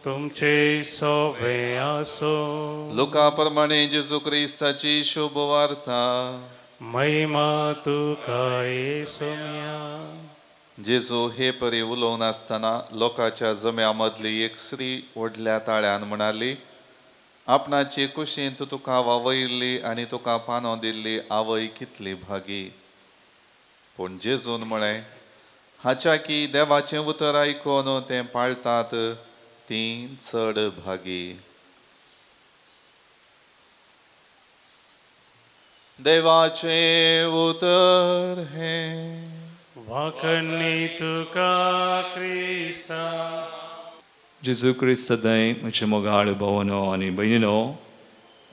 S2: तुमचे सोवे आसो.
S4: लुका प्रमाणे जेजू ख्रिस्ताची शुभ वार्ता.
S2: महिमा तुका येसुया.
S4: जेजू हे परी उलोवन आसतना लोकांच्या जम्या मदली एक स्त्री व्हडल्या ताळ्यान म्हणाली, आपणाची कुशींत तुका वावयल्ली आनी तुका पानो दिल्ली आवय कितली भागी. पूण जेजून म्हळें, हाच्या की देवाचें उतर आयकोन तें पाळतात ती चड भागी. देवाचे उतर हे
S2: वाकणी तुका क्रिस्ता.
S1: जेजू क्रिस्त सदांय म्हजे मोगाळ भवनो आनी भयणीनो,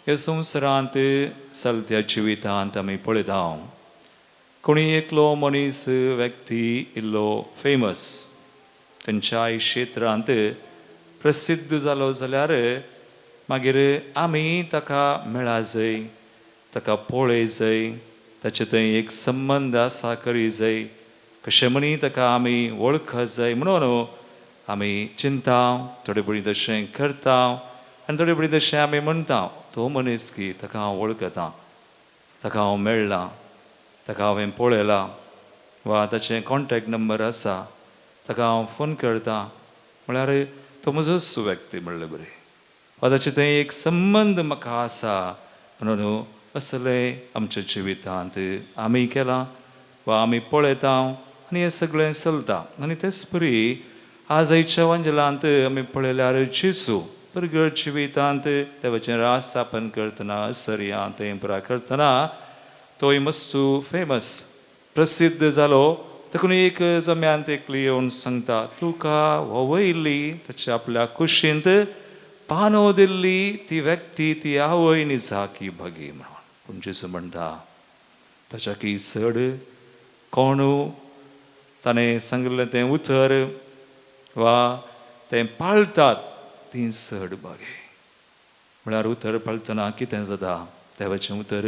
S1: ह्या संवसारांत चलत्या जिवितांत आमी पळयता कोणी एकलो मनीस व्यक्ती इल्लो फेमस खंयच्याय क्षेत्रांत प्रसिद्ध जालो जाल्यार मागीर आमी ताका मेळा जाय, ताका पळय जाय, ताचे थंय एक संबंध आसा करी जाय, कशे म्हणी ताका आमी वळखा जाय म्हणून आमी चिंता, थोडे बरी तशें करता आनी थोडे बरी तशें आमी म्हणटा तो मनीस की ताका हांव वळखता, ताका हांव मेळ्ळां, ताका हांवें पळयलां, वा ताचे कॉन्टेक्ट नंबर आसा, ताका हांव फोन करता, म्हळ्यार तो म्हजोच व्यक्ती म्हणलें बरें, वा ताचे थंय एक संबंध म्हाका आसा म्हणून असलें आमच्या जिवितांत आमी केलां वा आमी पळयता आनी हें सगळें चलता. आनी तेच परी आजच्या वंजलांत आमी पळयल्यार जेजू प्रगट जिवितांत देवाचें राज स्थापन करतना सर्या थंय पुरा करतना तोय मस्तू फेमस प्रसिद्ध जालो. देखून एक जम्यांत एकली येवन सांगता तुका वयली ताच्या आपल्या कुशींत पानो दिल्ली ती व्यक्ती ती आवय निजाकी भगी म्हणून. पूण जेजू म्हणटा ताच्या की चड कोण ताणें सांगलें तें उतर वा तें पाळतात ती चड बगे. म्हळ्यार उतर पाळतना कितें जाता, देवाचें उतर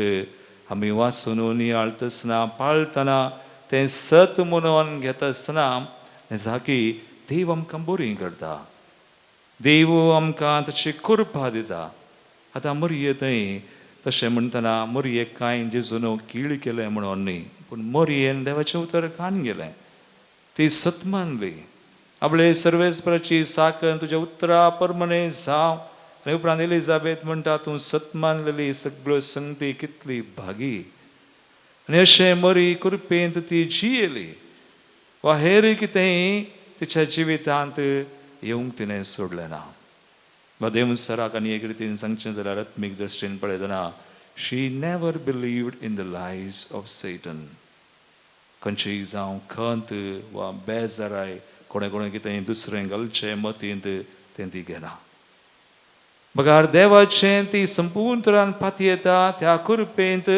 S1: आमी वाचून नियाळतना पाळतना तें सत म्हणून घेता आसतना जाकी देव आमकां बरी करता, देव आमकां ताची कृपा दिता. आतां मरये थंय तशें म्हणटना मरयेक कांय जेजून कीळ केलें म्हणून न्ही, पूण मरयेन देवाचें उतर कान गेलें, ती सत मानली. आपले सर्वेस्पराची साकन तुज्या उतरा परमने जावं. आनी उपरांत एलिझाबेथ म्हणटा तूं सत मानलेली सगळ्यो संगती कितली भागी. आनी अशें मरी कृपेंत ती जियेली. वा हेर कितेंय तिच्या जिवितांत येवंक तिणें सोडलें ना. वा देवसराक आनी एक रितीन सांगचें जाल्यार आत्मीक दृश्टीन पळयतना she never believed in the lies of Satan. खंयचीय जावं खंत वा बेजाराय कोणे कोणे कितेंय दुसरें घालचें मतींत तें ती घेना. बगार देवाचें ती संपूर्ण तरान पातयेता त्या कृपेंत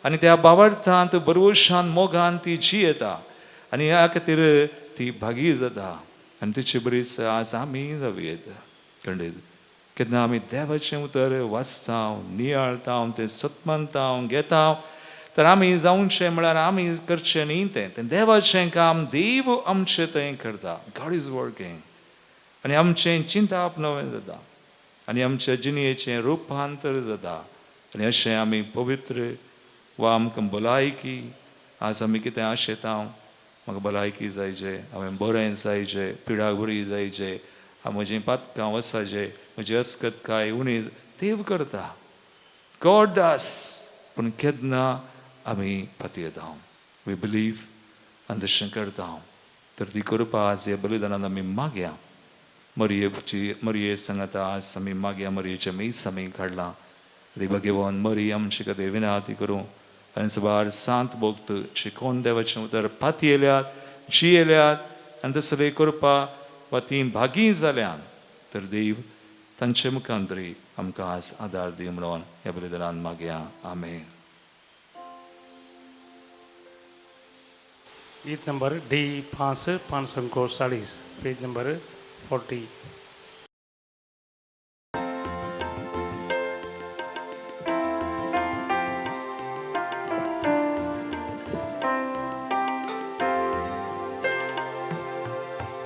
S1: आनी त्या बाबार्थांत बरोशान मोगान ती जियेता आनी ह्या खातीर ती भागी जाता. आनी तिची बरीच आज आमी जावयेत खंडीत केन्ना आमी देवाचें उतर वाचता नियाळता तें सतमानता घेता तर आमी जावचें म्हळ्यार आमी करचें न्ही तें देवाचें काम देव आमचें थंय करता. गॉड इज वर्किंग आनी आमचें चिंताप नवें जाता आनी आमच्या जिणेचें रुपांतर जाता. आनी अशें आमी पवित्र वा आमकां भलायकी आज आमी कितें आशेता म्हाका भलायकी जायचें, हांवें बरें जायचें, पिडाक बरी जायचें, म्हजीं पातकां वसाचें, म्हजी अस्कतकाय उणी देव करता. गॉड डस. पूण केन्ना आमी पातयेता वी बिलीव आनी तशें करता तर ती कृपा आज ह्या बलिदानान आमी मागया. मरये सांगता आज आमी मागया मरयेचें मीस आमी काडलां. देवा घेवन मरी आमचे खातीर विनाती करूं आनी सुबार सांत भोक्त शिकोवन देवाचें उतर पातयेल्यात जियेल्यात आनी तसली कृपा वा ती भागी जाल्यान तर देव तांचे मुखांतरी आमकां आज आदार दी म्हणून ह्या बलिदानान मागया. आमेन.
S2: गीत नंबर D540 पेज नंबर 40.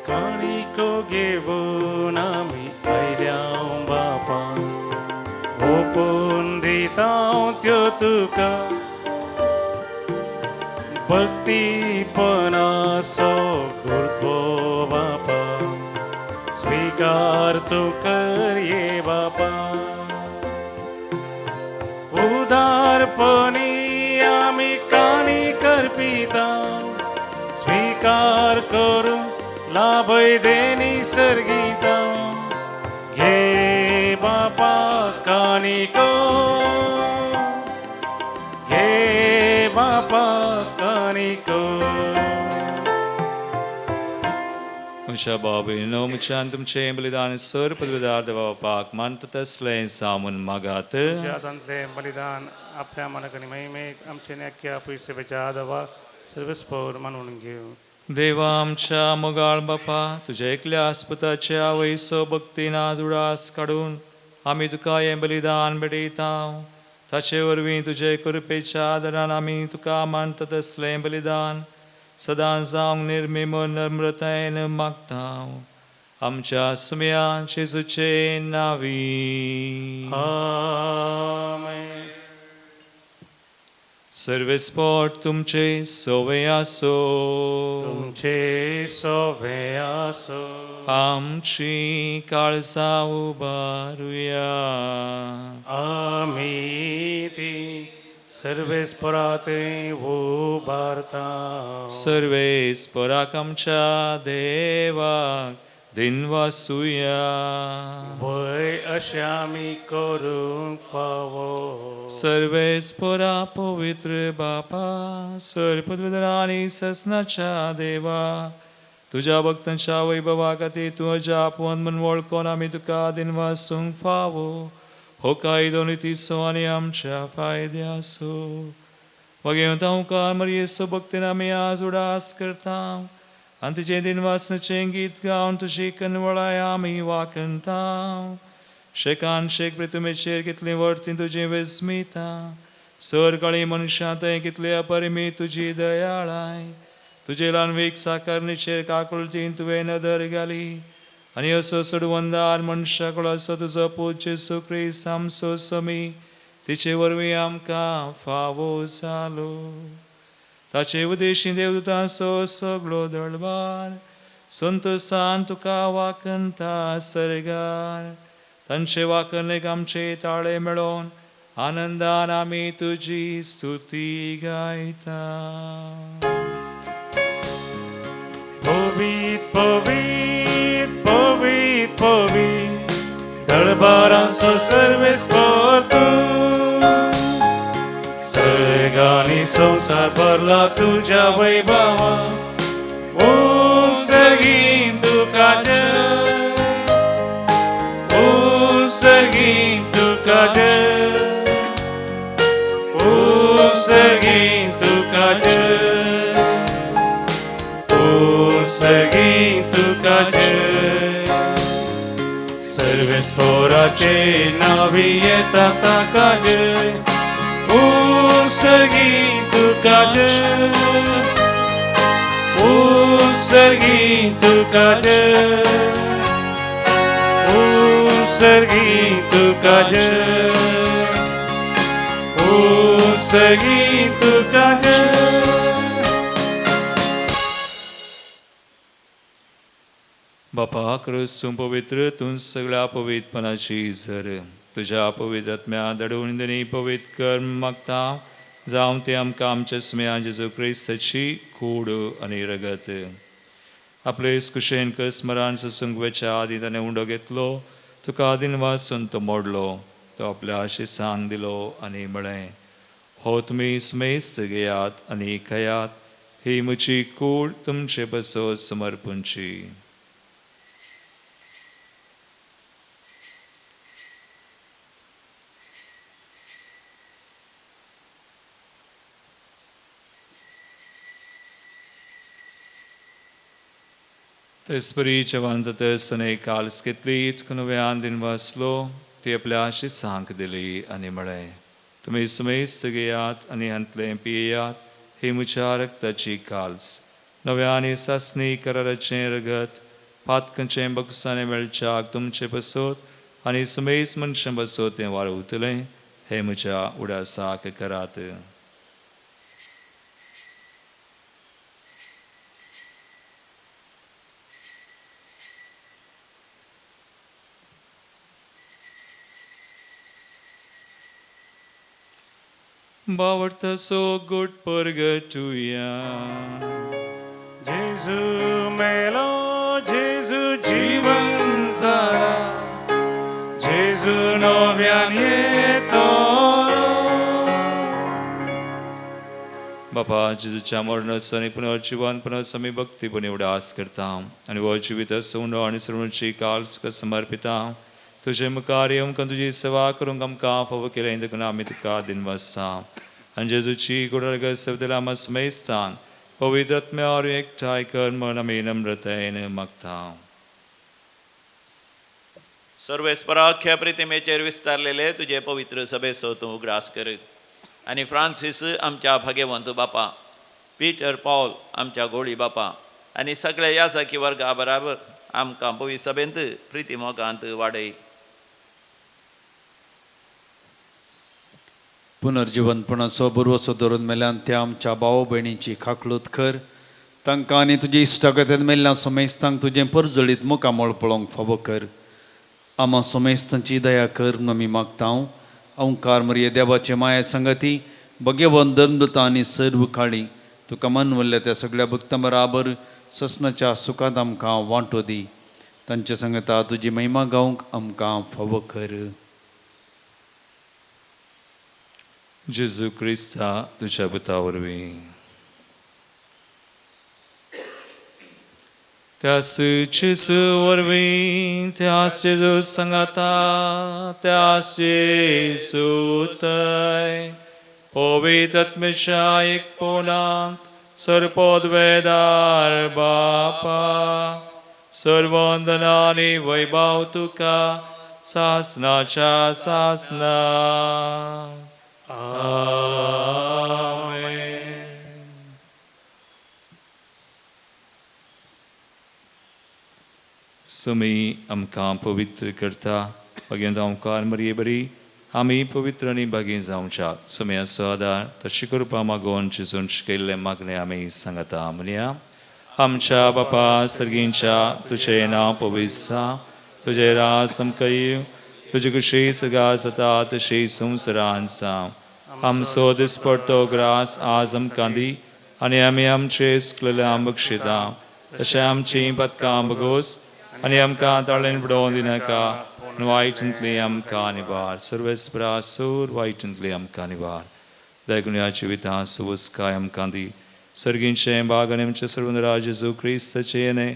S2: काणिको घेवन आमी आयल्यां बापा ओपून दिता त्यो तुका भक्तीपणाचो गुरतो बापा स्वीकार तूं कर ये बापा. उदारपणी आमी काणी करपिता स्वीकार करूं लाभय देनी सर्गिता. घे बापा काणिको घे
S1: तुमच्या बाबीनो मुछान तुमचे बलिदान सर पदवीदार देवा पाक मानत असले सामून मागात
S2: ज्यादांतले बलिदान आपल्या मनाकनी महिमेक आमचे नेक्या पयसेवेच्या आदवा सर्वस्पोर म्हणून घेऊ.
S1: देवा आमच्या मोगाळ बापा तुझ्या एकल्या आस्पताच्या वैसो भक्तीन आज उडास काढून आम्ही तुका हे बलिदान बेडयताव. ताचे वरवीं तुजे कृपेच्या आदरान आम्ही तुका मानत असले बलिदान सदां जावंक निर्मिम नम्रतायेन मागताव. आमच्या सुम्या जेजूचे नावी.
S2: आमेन.
S1: सर्वेस्पोट तुमचे सोवे आसो.
S2: तुमचे सोवे आसो.
S1: आमची काळजा उबारुया.
S2: आम्ही ती सर्वेस्पराते उबारता.
S1: सर्वेस्पराक आमच्या देवाक दिनवासुया.
S2: वय अशें आमी करूंक फावो.
S1: सर्वेस्परा पवित्र बापा सर्पद्वदरा आनी ससनाच्या देवा तुझ्या भक्तांच्या वैभवा खातीर तूं अजापवंत म्हूण वळखून आमी तुका दिनवासूंक फावो. हो कायदो नितीसो आनी आमच्या फायद्यासो. वगेव तांकां मरियेसो भक्तीन आमी आज उडास करता आनी तुजें दिनवासनाचें गीत गावन तुजी कनवळाय आमी वाकणता. शेकान शेक प्रितुमेचेर कितली वर्ती तुजी विस्मिता. सर काळी मनशां थंय कितली अपरिमी तुजी दयाळाय. तुजे ल्हानवीक साकारणीचेर काकुळटीन तुवें नदर घाली आनी असो सोडवंदार मनशा कडेन असो तुजो पूज्य जेसू ख्रिस्त आमचो समी तिचे वरवीं आमकां फावो जालो. ताचे उदेशी देवदूतांचो सगळो दळबार संतोषान तुका वाकणटा सरगार. तांचे वाकणेक आमचे ताळे मेळोन आनंदान आमी तुजी स्तुती गायता.
S2: पवित पवित पवित पवित दळबारांचो सर्वेस्पर तूं. सर्गांनी संवसार भरला तुज्या वैभवान. ओ सगळीं तुका जय. ओ सगळीं तुका जय. ओ सगळीं तुका जय. सगळीं तुका जय. सर्वेस्पराचे नावी येता ताका जय. ओ सगळीं तुका जय. ओ सगळीं तुका जय. ओ सगळीं तुका जय. ओ सगळीं तुका जय.
S1: बापा क्रिस्तूं पवित्र तूं सगळ्या पवित्रपणाची झर तुझ्या पवित्र आत्म्या दडून दिनी पवित्र कर मागता. जावं ते आमकां आमच्या सुम्या जेजू क्रिस्ताची कूड आनी रगत. आपले कुशेन स्मरण ससंगवेच्या आदी ताणें उंडो घेतलो. तुका दिनवासून तो मोडलो. तो आपल्या आशिसान दिलो आनी म्हळें हो तुमी सुमेस्त घेयात आनी खयात. ही म्हजी कूड तुमचे बसो समर्पूंची. तेस्परीच्या वांजतसने काल्स घेतली नव्यान दिन वाचलो. ती आपल्या आशिसांक दिली आनी म्हळें तुमी सुमेस्त घेयात आनी हांतलें पियेयात. ही म्हज्या रक्ताची काल्स नव्यानी सासणी कराराचें रगत पातकांचें बगसाने मेळच्याक तुमचे बसोत आनी सुमेज मनशां बसोत तें वाळवतलें. हे म्हज्या उडासाक करात. बावडता सो गुड परगटुया.
S2: जेजू मेलो जेजू
S1: जीवन जाला
S2: जेजू नव्यान येतलो.
S1: बापा जेजूच्या मरणाचं आणि पुनर्जीवनपणाचं आम्ही भक्तीपणे एवढा आस करता आणि व जिवित सोंड आणि सर्वांची काल समर्पिता तुझे मुखार येऊन तुझी सेवा करूंक आमकां फावो केलें देखून आमी तुका दिन वाजता आनी जेजूची कुडरग सवतेला आम्हा समेस्तान पवित्र आत्म्यावर एकठांय कर म्हण आमी नम्रतायेन मागता.
S5: सर्वेस्पराख्या प्रितिमेचेर विस्तारलेले तुझे पवित्र सभेचो तूं उगडास कर आनी फ्रांसीस आमच्या भाग्यवंत बापा, पीटर पॉल आमच्या गोळी बापा आनी सगळे यासकी वर्गा बराबर आमकां पवित्र सभेंत प्रिती मोगांत वाडय.
S6: पुनर्जीवनपणाचो बुरवोसो धरून मेल्यान त्या आमच्या भाव भयणीची खाकलूत कर. तांकां आनी तुजी इश्टागतीन मेल्ल्या सोमेस्तांक तुजें परजळीत मुखामोळ पळोवंक फावो कर. आम्हा सोमेस्तांची दया कर म्हूण आमी मागता. ओंकार मरिये देवाचे माया संगती भगवंत धर्मदूता आनी सर्व काळी तुका मनवल्ल्या त्या सगळ्या भक्तां बराबर ससनाच्या सुखांत आमकां वांटो दी. तांचे संगता तुजी महिमा गावंक आमकां फावो कर.
S1: जेजू क्रिस्ता तुझ्या पुता वरवीं त्यास जेजू वरवीं त्यास जेजू संगता त्यास जेजू उतय पवित्र आत्म्याच्या एकपणांत सर्वोद्वेदार बापा सर्ववंदना आनी वैभव तुका सासनाच्या सासना. आमेन. सुमी आमकां पवित्र करता भगवंत ओंकार मरिये बरी आमी पवित्र आनी बागी जावच्या सुमयाचो आदार तशी करपा मागोवन जेजून शिकयल्ले मागणे आमी सांगता. म्हणया आमच्या बापा सर्गींच्या तुझें नांव पवित्र तुझे राज समकय तुझी कशी सगा जाता तशी संवसारांत जावं. आमचो दिसपडटो ग्रास आज आमकां दी आनी आमी आमचे इश्टलेल्यांक बक्षिता तशें आमची पदकां बगोस आनी आमकां ताळेन बुडोवन दिनाका वायटांतली आमकां निवार. सर्वेस्परा सूर वायटांतली आमकां निवार. दयगुण्या जिवितां सुवस्काय आमकां दी. सर्गींचे बाग आनी आमचे सर्वंदरा जेजू क्रिस्ताचे येणे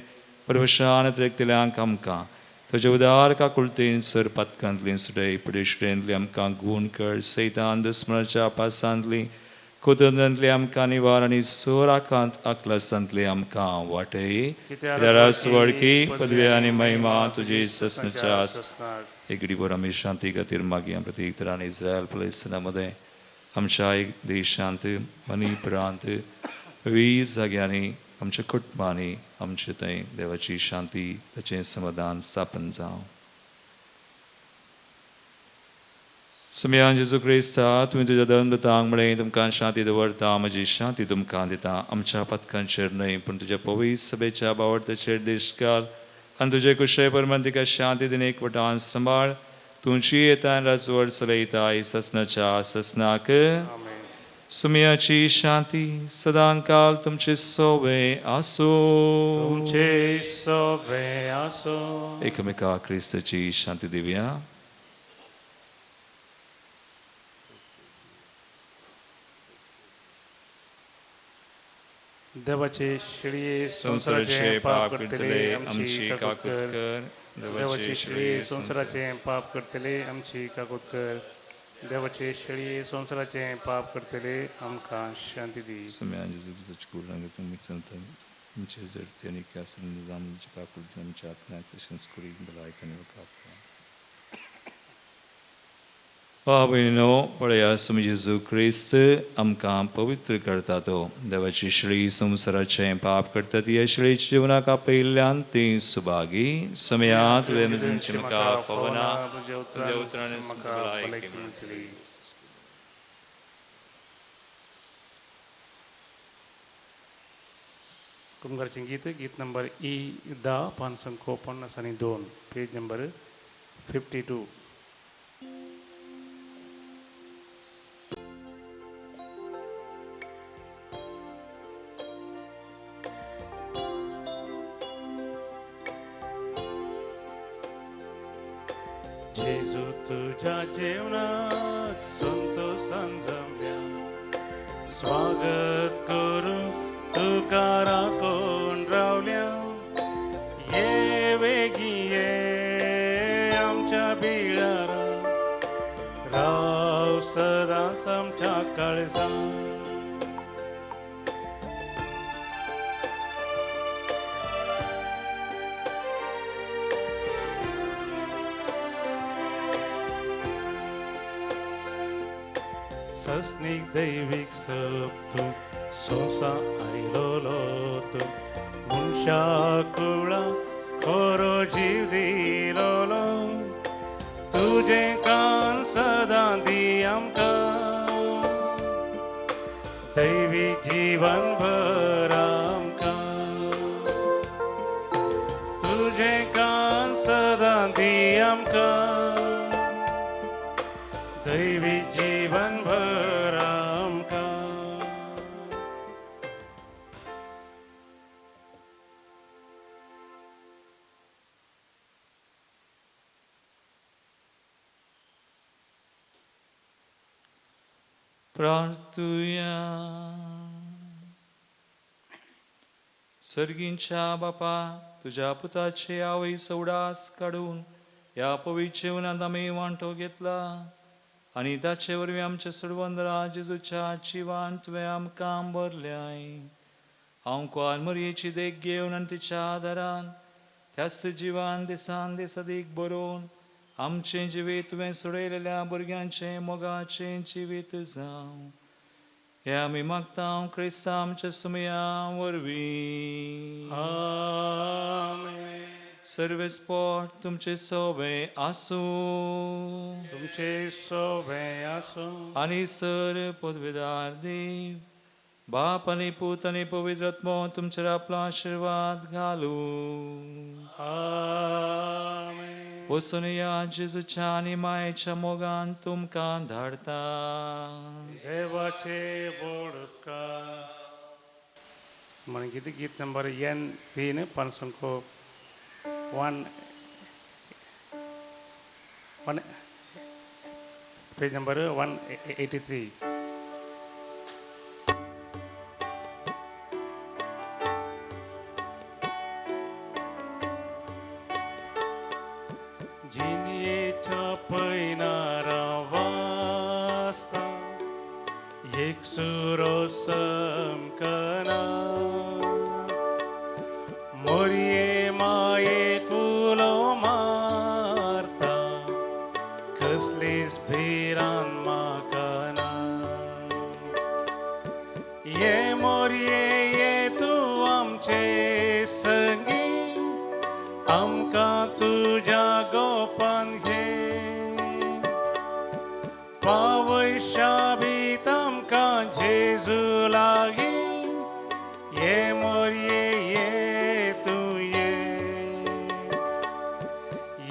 S1: परमेशान त्रेकतल्यांक आमकां तुझे उदार काकुळतेन सर पथकांतली सुटय पडेश्रेंतली आमकां गूण कर. सैतान दुस्मनाच्या पासांतली कुतुंबांतली आमकां निवार आनी सोराकांत आकलासांतली आमकां वाटय. रस वडकी पदवी आनी महिमा तुजी ससनाच्या एकडी वर आमी शांती खातीर मागया. प्रत्येक तरान इस्रायल पलेस्तिनामध्ये आमच्या एक देशांत मणिपुरांत विविध जाग्यांनी आमच्या कुटुंबांनी आमचे थंय देवाची शांती ताचें समाधान स्थापन जावं. सुमयान जेजू क्रिस्ता तुमी तुज्या धर्मदूतांक म्हळें तुमकां शांती दवरता म्हजी शांती तुमकां दिता. आमच्या पथकांचेर न्हय पूण तुज्या पवित्र सभेच्या बावडताचेर देश घाल आनी तुजे कुशे परमन तिका शांती दिन एकवटान सांबाळ. तुमची येता राजवड चलयताय ससनाच्या ससनाक. सुमयाची शांती सदांकाल तुमचे सोबे आसो.
S2: तुमचे सोबे आसो.
S1: एकमेका क्रिस्ताची शांती दिवया.
S2: देवाचे शिळये
S1: संसाराचे पाप करतले आमची काकूत कर.
S2: देवाचे शिळये संसाराचे पाप करतले आमची काकूत कर. देवाचे शिळये संसाराचे पाप करतले आमकां शांती दी.
S1: सुमयान जेजू क्रिस्ताची कुडरग तुमी चलता तुमचे जर त्यांनी कासन आमची काकूत आमच्या आत्म्याक तशेंच करी भलायकानी वकाप. भयणीनो पळया सुमी जेजू क्रिस्त आमकां पवित्र करता तो देवाची शिळी संसाराचें पाप करता ती ह्या शिळेच्या जिवनाक आपयल्ल्यान ती सुभागी. समयात तुमचे म्हाका फवना तुज्या उतरांनी भलायकी मेळटली.
S2: कुंभारचें गीत गीत नंबर E10 552 पेज नंबर 52. जेजू तुझ्या जेवणात संतोषान जमल्या स्वागत करू तुका राखून रावल्या ये वेगी ये आमच्या बिळार राव सदांच आमच्या काळजांत सस्निक दैविक सप्तू सोसा आयलोलो तू मनशा कुळा खरो जीव दिलोलो तुझे कान सदां दी आमकां दैवीक जीवन भर आमकां तुझे कान सदां दी आमकां दैवीक जीवन भर आमकां
S1: प्रार्थुया सर्गींच्या बापा तुझ्या पुताचे आवय सवडास काढून या पवित्र जेवणात आम्ही वांटो घेतला आणि ताचे वरवीं आमचे सुडवंदरा जेजूच्या जिवान तुवें आमकां भरल्याय हांव कोण मरयेची देख घेवन आनी तिच्या आदारान त्याच जिवान दिसान दिस अदीक बरोवन आमचें जिवीत तुवें सोडयलेल्या भुरग्यांचें मोगाचें जिवीत जावं हें आमी मागता क्रिस्ता आमच्या सुमया वरवीं
S2: आमेन
S1: सर्वेस्पोर तुमचे सोबे आसूं
S2: तुमचे सोबे आसूं
S1: आणि सर पदवीदार देव बाप आणि पूत आणि पवित्र आत्मो तुमचेर आपलो आशीर्वाद घालू
S2: आमेन
S1: वचून या जेजूच्या आणि मायेच्या मोगान तुमकां धाडता
S2: देवाचे बोडकार मन गीत नंबर N3 500 पेज नंबर 183 जिनियेच्या पैनारा वाजता एक सुरो समकना मोरये माये कुलो मारता कसलीच भिरान म्हाका ना ये मोरये ये तूं आमचे संगी आमकां तुज्या गोपान घे पावय शाबीत आमकां जेजू लागीं ये मोरये ये तूं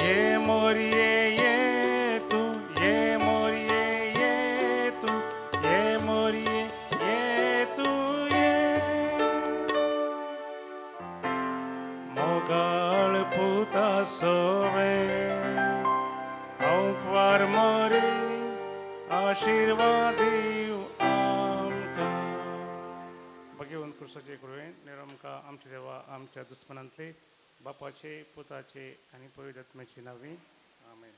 S2: ये मोरये ये तूं ये मोरये ये तूं ये मोरये ये तूं मोगाळ पुता सोवे हांव मोरी आशीर्वाद दिव आमकां भगवंत कृष्णाचे कृपेन निरंकार आमचे देवा आमच्या दुश्मनांतले बापाचे पुताचे आणि पवित्र आत्म्याचे नावे आमेन